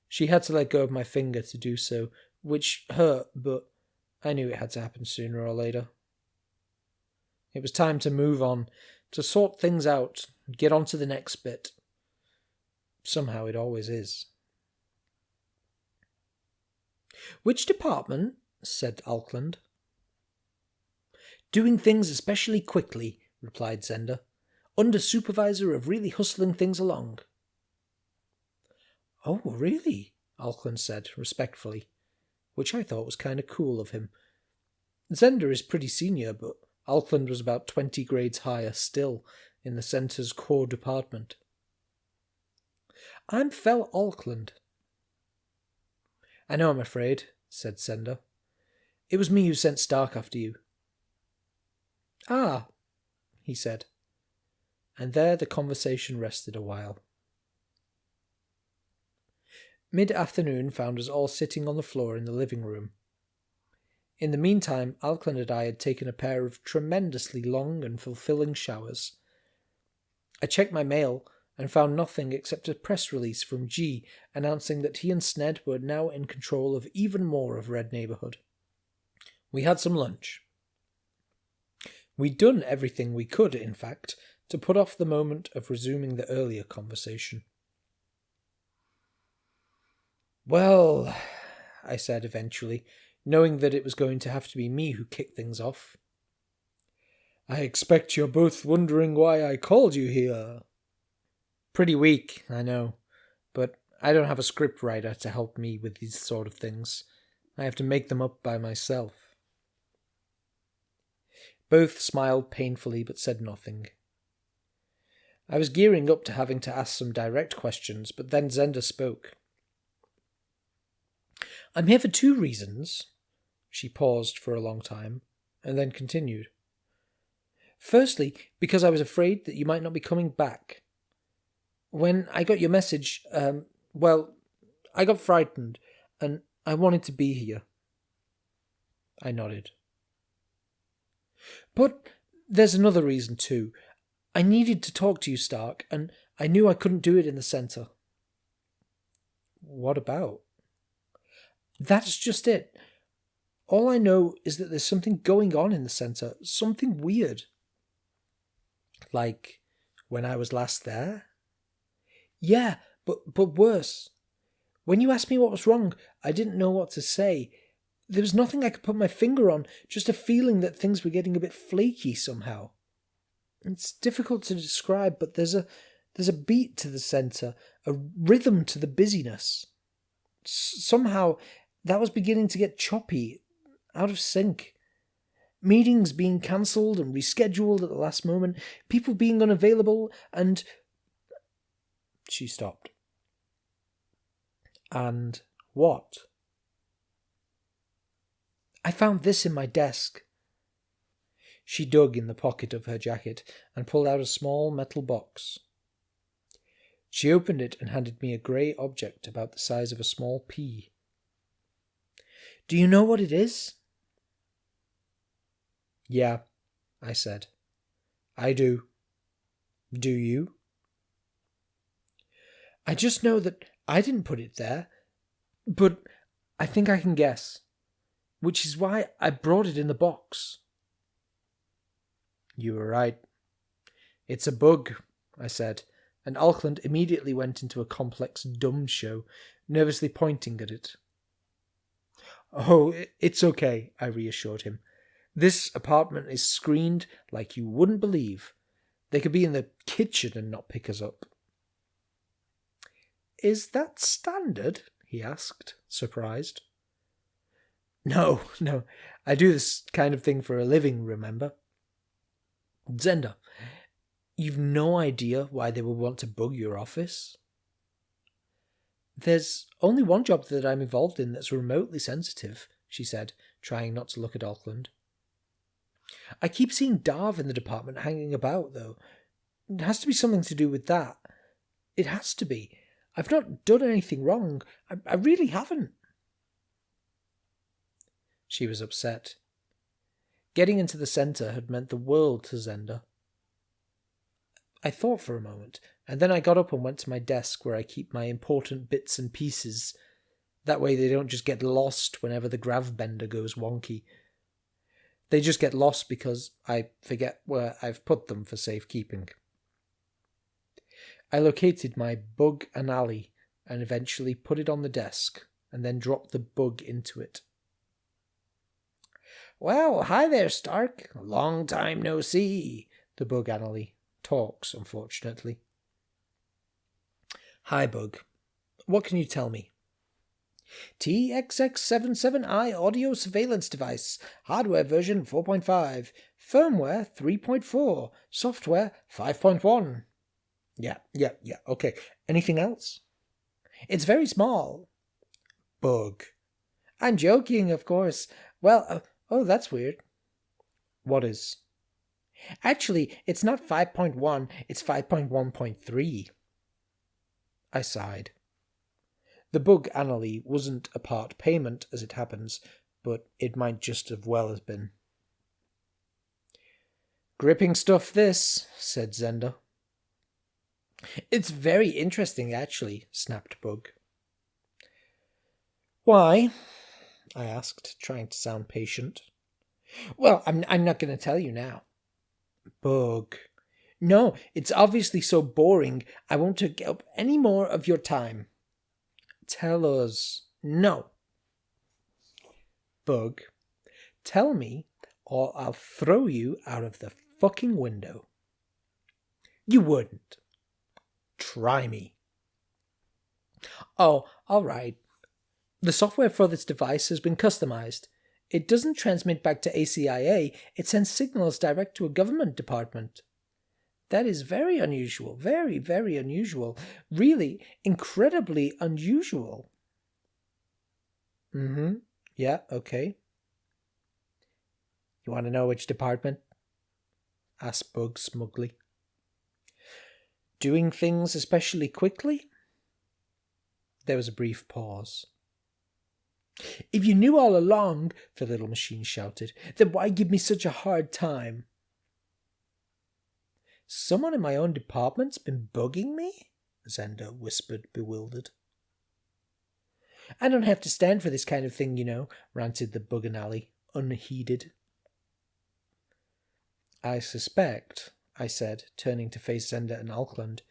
She had to let go of my finger to do so, which hurt, but I knew it had to happen sooner or later. It was time to move on, to sort things out, get on to the next bit. Somehow it always is. Which department? Said Alkland. Doing things especially quickly, replied Zenda. Under supervisor of really hustling things along. Oh, really? Alkland said, respectfully, which I thought was kind of cool of him. Zenda is pretty senior, but Alkland was about 20 grades higher still in the centre's core department. I'm Fel Alkland. I know, I'm afraid, said Zenda. It was me who sent Stark after you. Ah, he said. And there the conversation rested a while. Mid-afternoon found us all sitting on the floor in the living room. In the meantime, Alkland and I had taken a pair of tremendously long and fulfilling showers. I checked my mail and found nothing except a press release from G announcing that he and Sned were now in control of even more of Red Neighbourhood. We had some lunch. We'd done everything we could, in fact, to put off the moment of resuming the earlier conversation. Well, I said eventually, knowing that it was going to have to be me who kicked things off. I expect you're both wondering why I called you here. Pretty weak, I know, but I don't have a script writer to help me with these sort of things. I have to make them up by myself. Both smiled painfully but said nothing. I was gearing up to having to ask some direct questions, but then Zenda spoke. I'm here for 2 reasons. She paused for a long time, and then continued. Firstly, because I was afraid that you might not be coming back. When I got your message, I got frightened, and I wanted to be here. I nodded. But there's another reason too. I needed to talk to you, Stark, and I knew I couldn't do it in the centre. What about? That's just it. All I know is that there's something going on in the centre, something weird. Like when I was last there? Yeah, but worse. When you asked me what was wrong, I didn't know what to say. There was nothing I could put my finger on, just a feeling that things were getting a bit flaky somehow. It's difficult to describe, but there's a beat to the centre, a rhythm to the busyness. Somehow, that was beginning to get choppy, out of sync. Meetings being cancelled and rescheduled at the last moment, people being unavailable, and... She stopped. And what? I found this in my desk. She dug in the pocket of her jacket and pulled out a small metal box. She opened it and handed me a grey object about the size of a small pea. Do you know what it is? Yeah, I said. I do. Do you? I just know that I didn't put it there, but I think I can guess, which is why I brought it in the box. You were right. It's a bug, I said, and Alkland immediately went into a complex dumb show, nervously pointing at it. Oh, it's okay, I reassured him. This apartment is screened like you wouldn't believe. They could be in the kitchen and not pick us up. Is that standard? He asked, surprised. No, I do this kind of thing for a living, remember? Zenda, you've no idea why they would want to bug your office? There's only one job that I'm involved in that's remotely sensitive, she said, trying not to look at Auckland. I keep seeing Darv in the department hanging about, though. It has to be something to do with that. It has to be. I've not done anything wrong. I really haven't. She was upset. Getting into the centre had meant the world to Zenda. I thought for a moment, and then I got up and went to my desk where I keep my important bits and pieces. That way they don't just get lost whenever the grav bender goes wonky. They just get lost because I forget where I've put them for safekeeping. I located my bug anally and eventually put it on the desk, and then dropped the bug into it. "Well, hi there, Stark. Long time no see," the bug anally talks, unfortunately. "Hi, Bug. What can you tell me?" "TXX77I audio surveillance device, hardware version 4.5, firmware 3.4, software 5.1. Yeah, okay. Anything else?" "It's very small." "Bug." "I'm joking, of course. Well, oh, that's weird." "What is?" "Actually, it's not 5.1, it's 5.1.3. I sighed. The bug anally wasn't a part payment, as it happens, but it might just as well have been. "Gripping stuff, this," said Zenda. "It's very interesting, actually," snapped Bug. "Why?" I asked, trying to sound patient. "Well, I'm not going to tell you now." "Bug." "No, it's obviously so boring, I won't take up any more of your time." "Tell us." "No." "Bug, tell me, or I'll throw you out of the fucking window." "You wouldn't." "Try me." "Oh, alright. The software for this device has been customized. It doesn't transmit back to ACIA, it sends signals direct to a government department. That is very unusual, very, very unusual. Really, incredibly unusual." Yeah, okay. "You want to know which department?" asked Bug smugly. "Doing things especially quickly?" There was a brief pause. "If you knew all along," the little machine shouted, "then why give me such a hard time?" "Someone in my own department's been bugging me?" Zenda whispered, bewildered. "I don't have to stand for this kind of thing, you know," ranted the Buganali, unheeded. "I suspect," I said, turning to face Zenda and Alkland,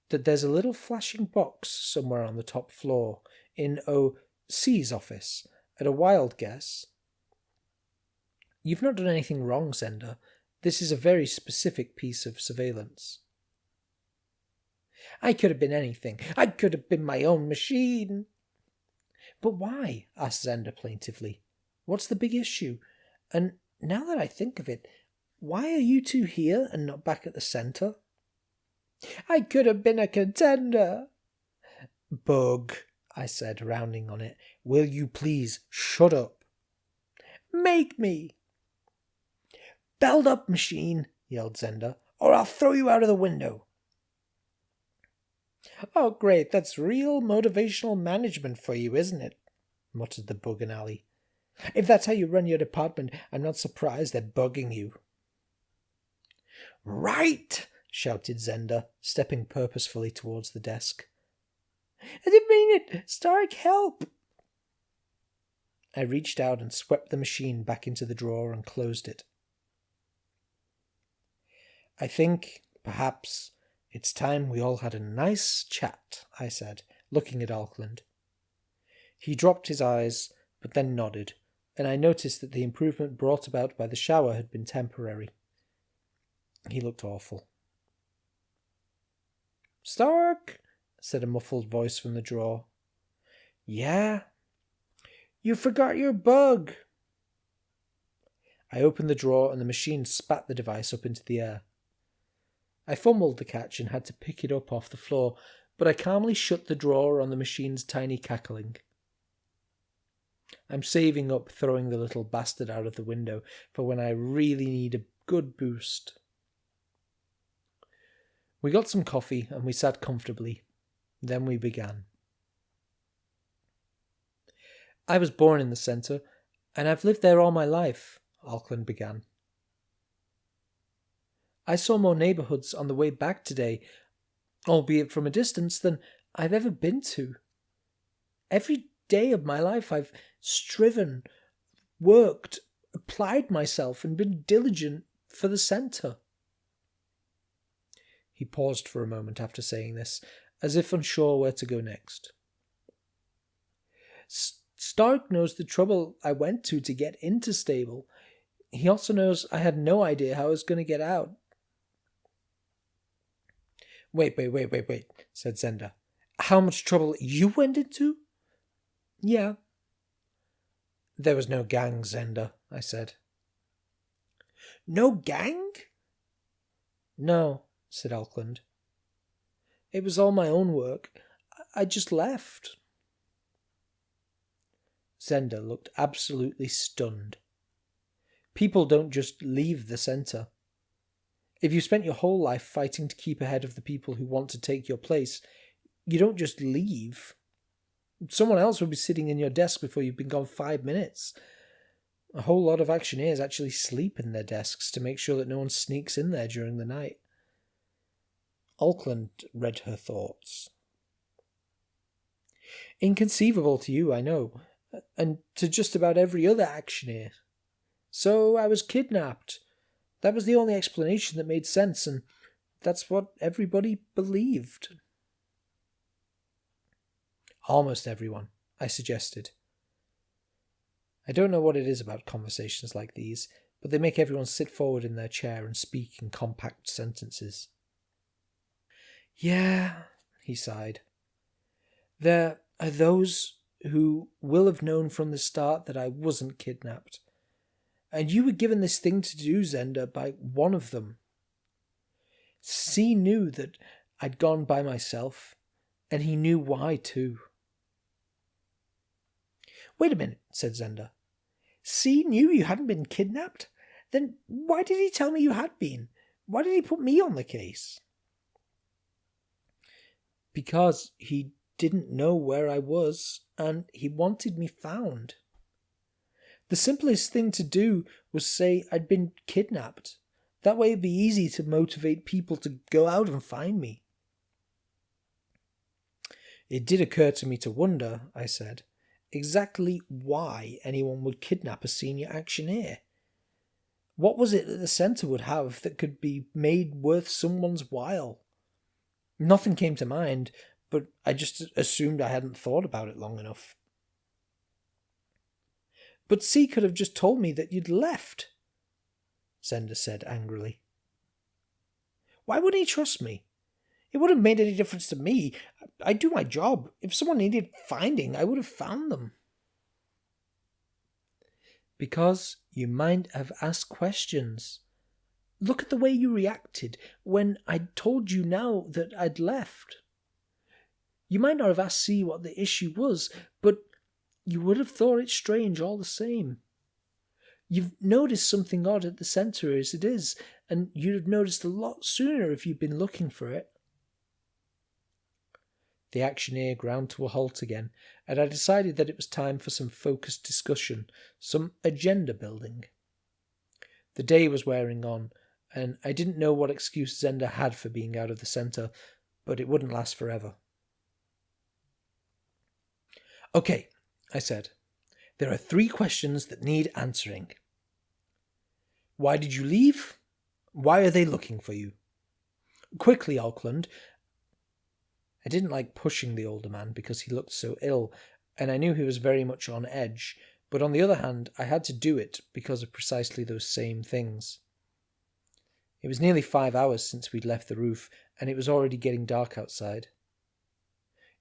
"that there's a little flashing box somewhere on the top floor, in C's office, at a wild guess. You've not done anything wrong, Zenda. This is a very specific piece of surveillance." "I could have been anything. I could have been my own machine." "But why?" asked Zenda plaintively. "What's the big issue? And now that I think of it, why are you two here and not back at the centre?" "I could have been a contender." "Bug," I said, rounding on it, "will you please shut up?" "Make me." "Belled up, machine," yelled Zenda, "or I'll throw you out of the window." "Oh, great, that's real motivational management for you, isn't it?" muttered the Buganali. "If that's how you run your department, I'm not surprised they're bugging you." "Right!" shouted Zenda, stepping purposefully towards the desk. "I didn't mean it! Stark, help!" I reached out and swept the machine back into the drawer and closed it. "I think, perhaps, it's time we all had a nice chat," I said, looking at Alkland. He dropped his eyes, but then nodded, and I noticed that the improvement brought about by the shower had been temporary. He looked awful. "Stark," said a muffled voice from the drawer. "Yeah?" "You forgot your bug." I opened the drawer and the machine spat the device up into the air. I fumbled the catch and had to pick it up off the floor, but I calmly shut the drawer on the machine's tiny cackling. I'm saving up throwing the little bastard out of the window for when I really need a good boost. We got some coffee and we sat comfortably. Then we began. "I was born in the centre. And I've lived there all my life, Auckland began. I saw more neighbourhoods on the way back today, albeit from a distance, than I've ever been to. Every day of my life I've striven, worked, applied myself, and been diligent for the centre. He paused for a moment after saying this, as if unsure where to go next. Stark knows the trouble I went to get into stable. He also knows I had no idea how I was going to get out. Wait, said Zenda. How much trouble you went into? Yeah. There was no gang, Zenda, I said. No gang? No, said Auckland. It was all my own work. I just left. Zenda looked absolutely stunned. People don't just leave the centre. If you spent your whole life fighting to keep ahead of the people who want to take your place, you don't just leave. Someone else will be sitting in your desk before you've been gone 5 minutes. A whole lot of actioneers actually sleep in their desks to make sure that no one sneaks in there during the night. Auckland read her thoughts. Inconceivable to you, I know, and to just about every other actioneer. So I was kidnapped. That was the only explanation that made sense, and that's what everybody believed. Almost everyone, I suggested. I don't know what it is about conversations like these, but they make everyone sit forward in their chair and speak in compact sentences. Yeah, he sighed. There are those who will have known from the start that I wasn't kidnapped. And you were given this thing to do, Zenda, by one of them. C knew that I'd gone by myself, and he knew why too. Wait a minute, said Zenda. C knew you hadn't been kidnapped? Then why did he tell me you had been? Why did he put me on the case? Because he didn't know where I was, and he wanted me found. The simplest thing to do was say I'd been kidnapped. That way it'd be easy to motivate people to go out and find me. It did occur to me to wonder, I said, exactly why anyone would kidnap a senior actioneer. What was it that the centre would have that could be made worth someone's while? Nothing came to mind, but I just assumed I hadn't thought about it long enough. But C could have just told me that you'd left, Zenda said angrily. Why wouldn't he trust me? It wouldn't have made any difference to me. I'd do my job. If someone needed finding, I would have found them. Because you might have asked questions. Look at the way you reacted when I'd told you now that I'd left. You might not have asked C what the issue was, but you would have thought it strange all the same. You've noticed something odd at the centre as it is, and you'd have noticed a lot sooner if you'd been looking for it. The actioneer ground to a halt again, and I decided that it was time for some focused discussion, some agenda building. The day was wearing on, and I didn't know what excuse Zenda had for being out of the centre, but it wouldn't last forever. Okay, I said. There are 3 questions that need answering. Why did you leave? Why are they looking for you? Quickly, Auckland. I didn't like pushing the older man because he looked so ill, and I knew he was very much on edge, but on the other hand, I had to do it because of precisely those same things. It was nearly 5 hours since we'd left the roof, and it was already getting dark outside.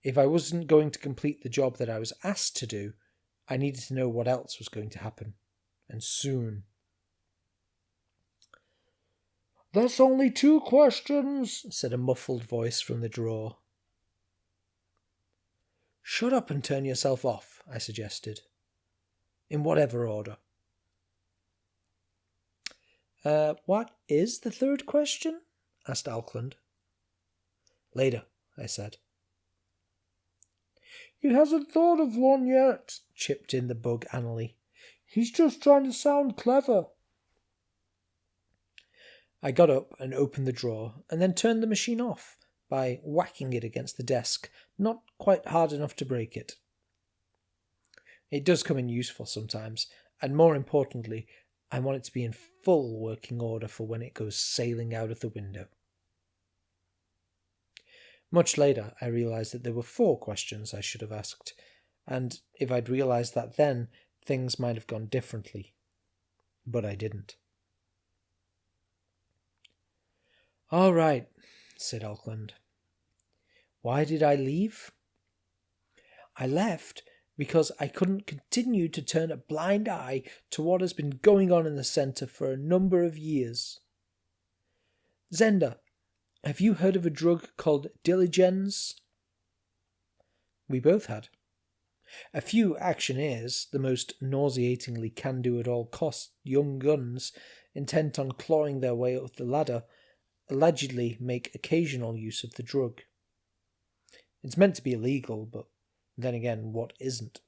If I wasn't going to complete the job that I was asked to do, I needed to know what else was going to happen, and soon. That's only 2 questions, said a muffled voice from the drawer. Shut up and turn yourself off, I suggested. In whatever order. What is the 3rd question? Asked Auckland. Later, I said. He hasn't thought of one yet, chipped in the bug Annalie. He's just trying to sound clever. I got up and opened the drawer, and then turned the machine off by whacking it against the desk, not quite hard enough to break it. It does come in useful sometimes, and more importantly, I want it to be in full working order for when it goes sailing out of the window. Much later, I realised that there were 4 questions I should have asked, and if I'd realised that then, things might have gone differently. But I didn't. "All right," said Auckland. "Why did I leave? I left because I couldn't continue to turn a blind eye to what has been going on in the centre for a number of years. Zenda, have you heard of a drug called Diligens?" We both had. A few actioneers, the most nauseatingly can-do-at-all-cost young guns, intent on clawing their way up the ladder, allegedly make occasional use of the drug. It's meant to be illegal, but then again, what isn't?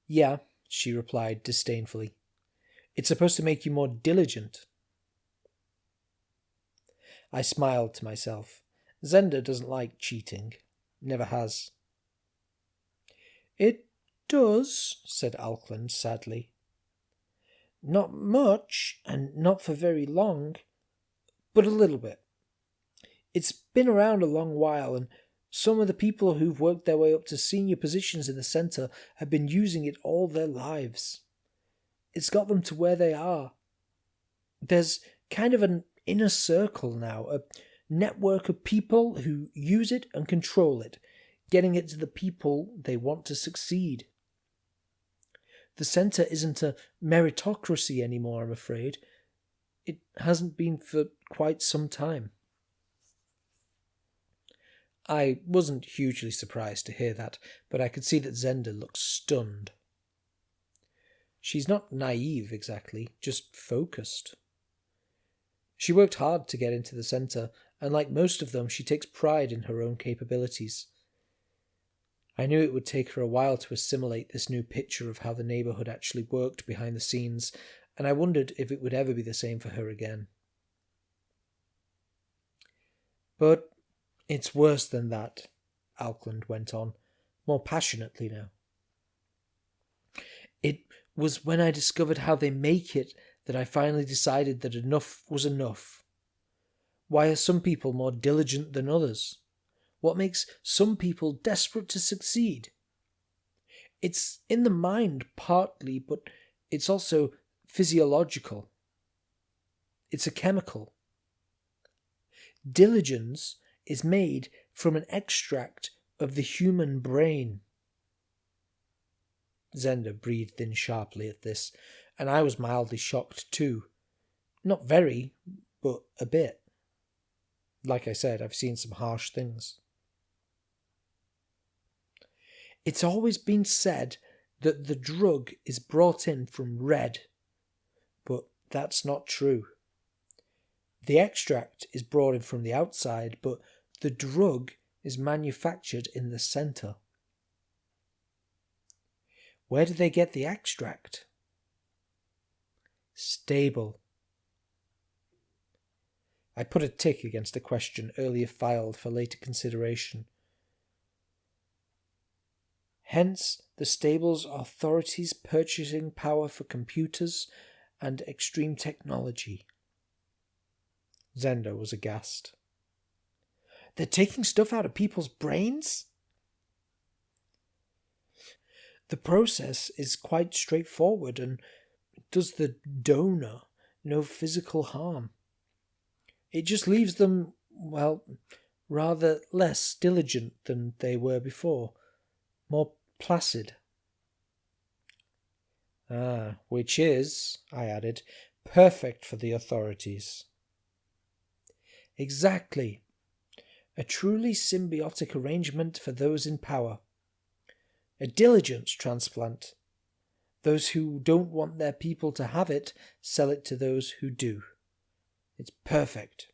"Yeah," she replied disdainfully. "It's supposed to make you more diligent." I smiled to myself. Zenda doesn't like cheating. Never has. "It does," said Auckland sadly. "Not much, and not for very long, but a little bit. It's been around a long while, and some of the people who've worked their way up to senior positions in the centre have been using it all their lives. It's got them to where they are. There's kind of an inner circle now, a network of people who use it and control it, getting it to the people they want to succeed. The centre isn't a meritocracy anymore, I'm afraid. It hasn't been for quite some time." I wasn't hugely surprised to hear that, but I could see that Zenda looked stunned. She's not naive exactly, just focused. She worked hard to get into the centre, and like most of them, she takes pride in her own capabilities. I knew it would take her a while to assimilate this new picture of how the neighbourhood actually worked behind the scenes, and I wondered if it would ever be the same for her again. "But it's worse than that," Auckland went on, more passionately now. "It was when I discovered how they make it that I finally decided that enough was enough. Why are some people more diligent than others? What makes some people desperate to succeed? It's in the mind partly, but it's also physiological. It's a chemical. Diligence is made from an extract of the human brain." Zenda breathed in sharply at this, and I was mildly shocked too. Not very, but a bit. Like I said, I've seen some harsh things. "It's always been said that the drug is brought in from red, but that's not true. The extract is brought in from the outside, but the drug is manufactured in the centre." "Where do they get the extract?" "Stable." I put a tick against a question earlier filed for later consideration. "Hence the stable's authorities' purchasing power for computers and extreme technology." Zenda was aghast. "They're taking stuff out of people's brains?" "The process is quite straightforward and does the donor no physical harm. It just leaves them, well, rather less diligent than they were before, more placid." "Which is," I added, "perfect for the authorities." "Exactly. A truly symbiotic arrangement for those in power. A diligence transplant. Those who don't want their people to have it sell it to those who do. It's perfect."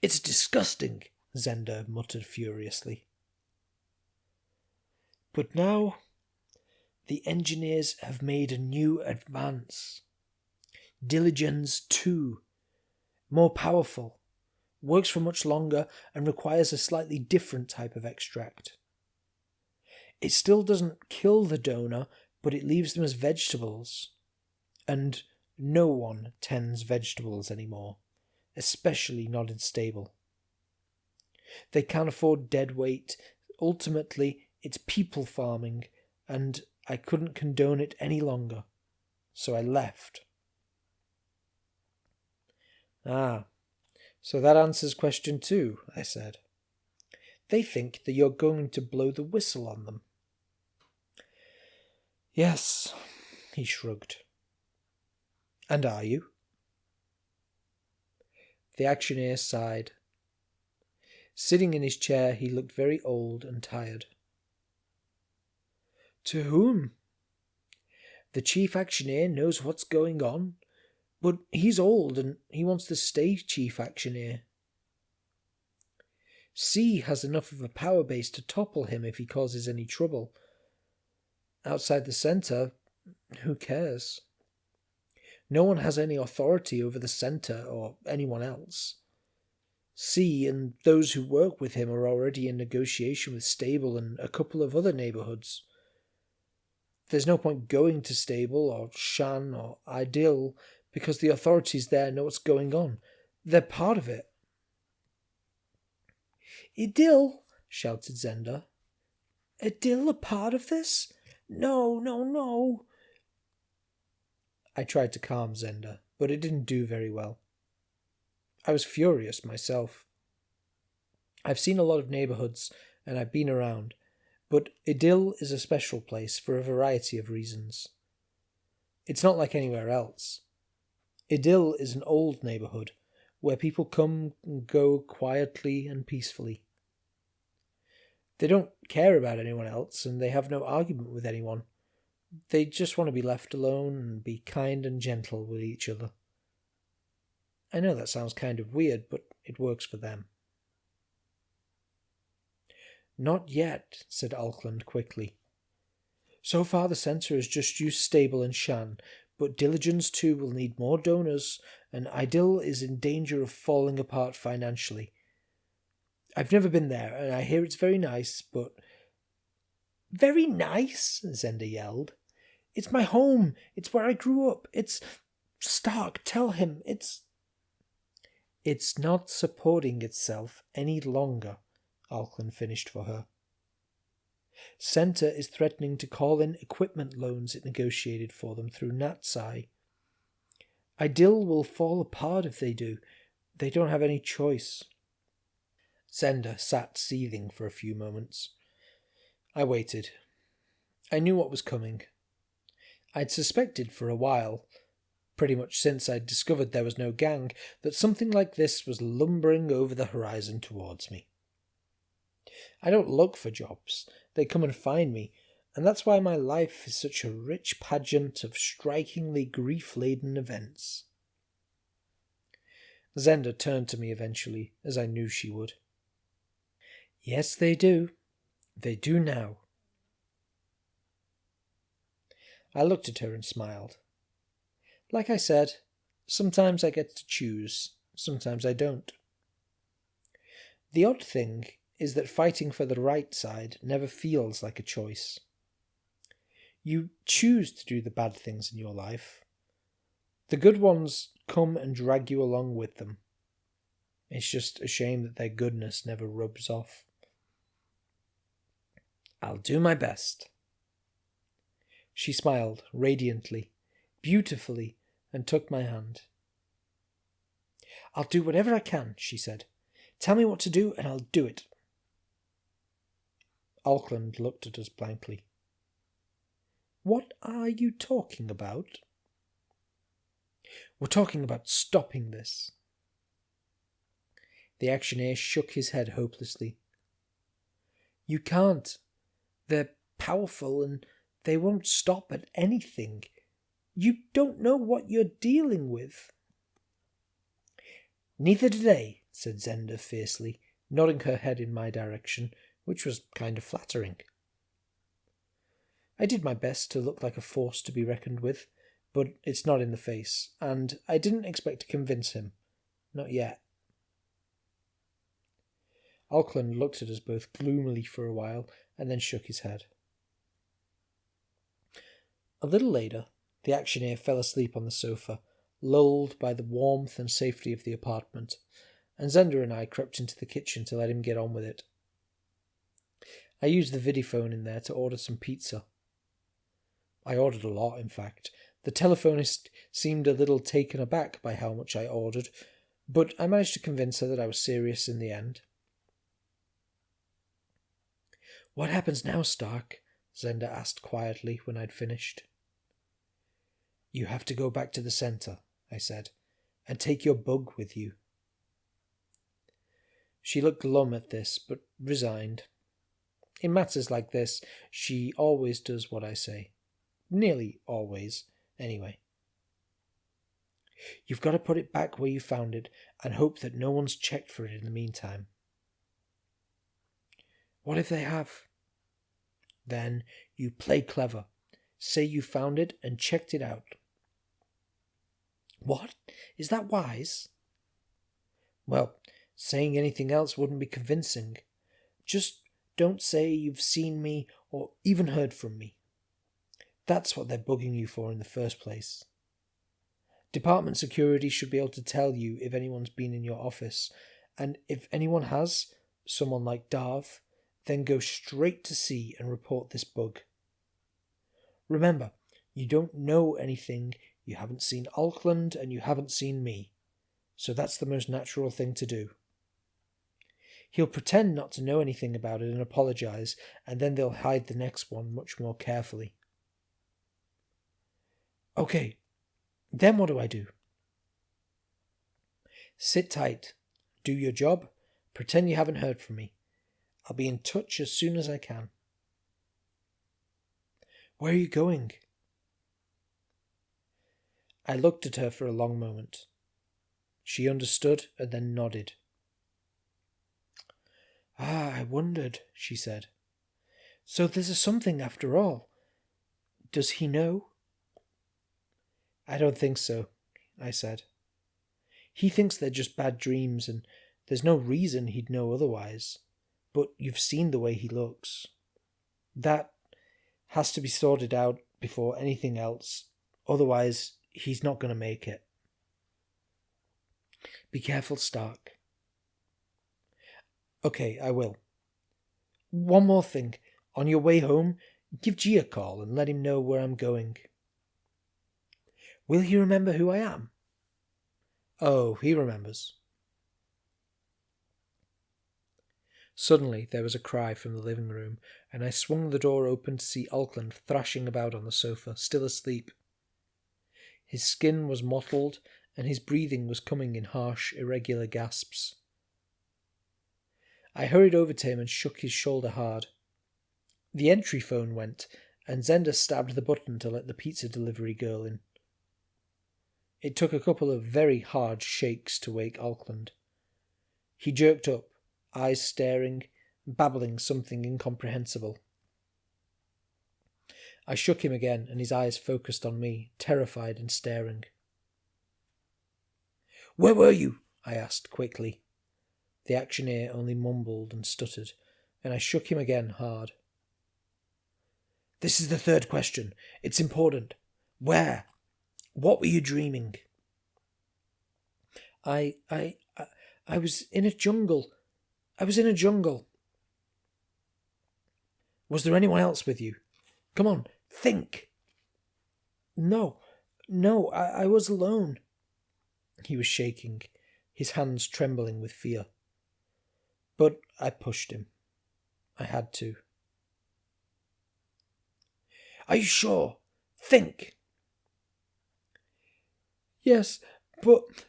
"It's disgusting," Zenda muttered furiously. "But now The engineers have made a new advance. Diligence 2. More powerful. Works for much longer and requires a slightly different type of extract. It still doesn't kill the donor, but it leaves them as vegetables. And no one tends vegetables anymore, especially not in stable. They can't afford dead weight. Ultimately, it's people farming, and I couldn't condone it any longer, so I left. Ah, so that answers question 2, I said. They think that you're going to blow the whistle on them. Yes, he shrugged. And are you? The actioneer sighed. Sitting in his chair, he looked very old and tired. To whom? The chief actioneer knows what's going on, but he's old and he wants to stay chief actioneer. C has enough of a power base to topple him if he causes any trouble. Outside the centre, who cares? No one has any authority over the centre or anyone else. C and those who work with him are already in negotiation with Stable and a couple of other neighbourhoods. There's no point going to Stable or Shan or Ideal because the authorities there know what's going on. They're part of it. Ideal, shouted Zenda. Ideal a part of this? No, no, no. I tried to calm Zenda, but it didn't do very well. I was furious myself. I've seen a lot of neighbourhoods, and I've been around, but Idyll is a special place for a variety of reasons. It's not like anywhere else. Idyll is an old neighbourhood, where people come and go quietly and peacefully. They don't care about anyone else, and they have no argument with anyone. They just want to be left alone and be kind and gentle with each other. I know that sounds kind of weird, but it works for them. Not yet, said Alkland quickly. So far the centre has just used Stable and Shan, but Diligence 2 will need more donors, and Idyll is in danger of falling apart financially. I've never been there, and I hear it's very nice, but... Very nice? Zenda yelled. It's my home. It's where I grew up. It's... Stark, tell him. It's not supporting itself any longer, Alkland finished for her. Centre is threatening to call in equipment loans it negotiated for them through Natsai. Idyll will fall apart if they do. They don't have any choice. Zenda sat seething for a few moments. I waited. I knew what was coming. I'd suspected for a while, pretty much since I'd discovered there was no gang, that something like this was lumbering over the horizon towards me. I don't look for jobs. They come and find me, and that's why my life is such a rich pageant of strikingly grief-laden events. Zenda turned to me eventually, as I knew she would. Yes, they do. They do now. I looked at her and smiled. Like I said, sometimes I get to choose, sometimes I don't. The odd thing is that fighting for the right side never feels like a choice. You choose to do the bad things in your life. The good ones come and drag you along with them. It's just a shame that their goodness never rubs off. I'll do my best. She smiled radiantly, beautifully, and took my hand. I'll do whatever I can, she said. Tell me what to do and I'll do it. Alkland looked at us blankly. What are you talking about? We're talking about stopping this. The actioneer shook his head hopelessly. You can't. They're powerful and they won't stop at anything. You don't know what you're dealing with. Neither do they, said Zenda fiercely, nodding her head in my direction, which was kind of flattering. I did my best to look like a force to be reckoned with, but it's not in the face, and I didn't expect to convince him. Not yet. Auckland looked at us both gloomily for a while, and then shook his head. A little later, the actioneer fell asleep on the sofa, lulled by the warmth and safety of the apartment, and Zenda and I crept into the kitchen to let him get on with it. I used the Vidiphone in there to order some pizza. I ordered a lot, in fact. The telephonist seemed a little taken aback by how much I ordered, but I managed to convince her that I was serious in the end. "What happens now, Stark?" Zenda asked quietly when I'd finished. "You have to go back to the centre," I said, "and take your bug with you." She looked glum at this, but resigned. In matters like this, she always does what I say. Nearly always, anyway. "You've got to put it back where you found it, and hope that no one's checked for it in the meantime." "What if they have?" "Then you play clever. Say you found it and checked it out." "What? Is that wise?" "Well, saying anything else wouldn't be convincing. Just don't say you've seen me or even heard from me. That's what they're bugging you for in the first place. Department security should be able to tell you if anyone's been in your office, and if anyone has, someone like Darv, then go straight to C and report this bug. Remember, you don't know anything, you haven't seen Auckland, and you haven't seen me, so that's the most natural thing to do. He'll pretend not to know anything about it and apologise, and then they'll hide the next one much more carefully." "Okay, then what do I do?" "Sit tight, do your job, pretend you haven't heard from me. I'll be in touch as soon as I can." "Where are you going?" I looked at her for a long moment. She understood and then nodded. "I wondered," she said. "So there's a something after all. Does he know?" "I don't think so," I said. "He thinks they're just bad dreams, and there's no reason he'd know otherwise. But you've seen the way he looks. That has to be sorted out before anything else, otherwise he's not going to make it." "Be careful, Stark." "Okay, I will. One more thing. On your way home, give G a call and let him know where I'm going." "Will he remember who I am?" "Oh, he remembers." Suddenly there was a cry from the living room, and I swung the door open to see Auckland thrashing about on the sofa, still asleep. His skin was mottled, and his breathing was coming in harsh, irregular gasps. I hurried over to him and shook his shoulder hard. The entry phone went, and Zenda stabbed the button to let the pizza delivery girl in. It took a couple of very hard shakes to wake Auckland. He jerked up, eyes staring, babbling something incomprehensible. I shook him again, and his eyes focused on me, terrified and staring. "Where were you?" I asked quickly. The actioneer only mumbled and stuttered, and I shook him again hard. "This is the third question. It's important. Where? What were you dreaming?" I was in a jungle. I was in a jungle." "Was there anyone else with you? Come on, think." No, I was alone." He was shaking, his hands trembling with fear. But I pushed him. I had to. "Are you sure? Think." "Yes, but..."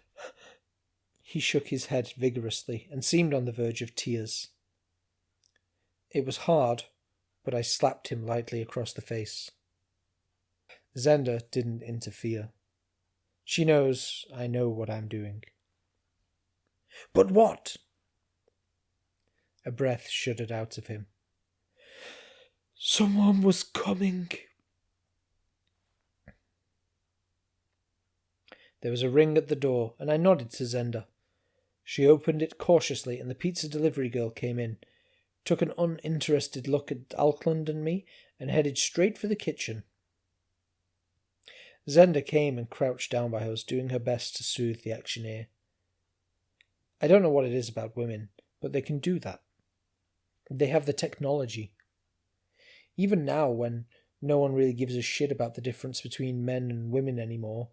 He shook his head vigorously and seemed on the verge of tears. It was hard, but I slapped him lightly across the face. Zenda didn't interfere. She knows I know what I'm doing. "But what?" A breath shuddered out of him. Someone was coming. There was a ring at the door, and I nodded to Zenda. She opened it cautiously, and the pizza delivery girl came in, took an uninterested look at Auckland and me, and headed straight for the kitchen. Zenda came and crouched down by us, doing her best to soothe the actioneer. I don't know what it is about women, but they can do that. They have the technology. Even now, when no one really gives a shit about the difference between men and women anymore,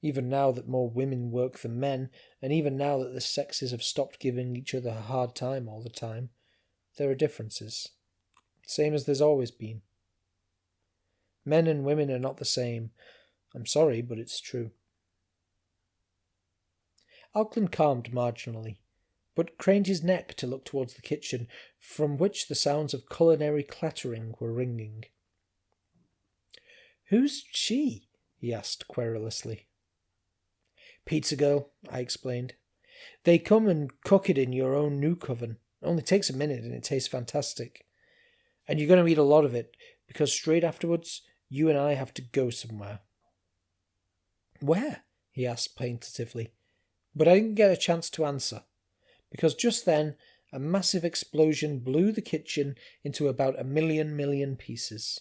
even now that more women work than men, and even now that the sexes have stopped giving each other a hard time all the time, there are differences. Same as there's always been. Men and women are not the same. I'm sorry, but it's true. Auckland calmed marginally, but craned his neck to look towards the kitchen, from which the sounds of culinary clattering were ringing. "Who's she?" he asked querulously. "Pizza girl," I explained. "They come and cook it in your own nuke oven. It only takes a minute and it tastes fantastic. And you're going to eat a lot of it, because straight afterwards, you and I have to go somewhere." "Where?" he asked plaintively, but I didn't get a chance to answer, because just then a massive explosion blew the kitchen into about a million pieces.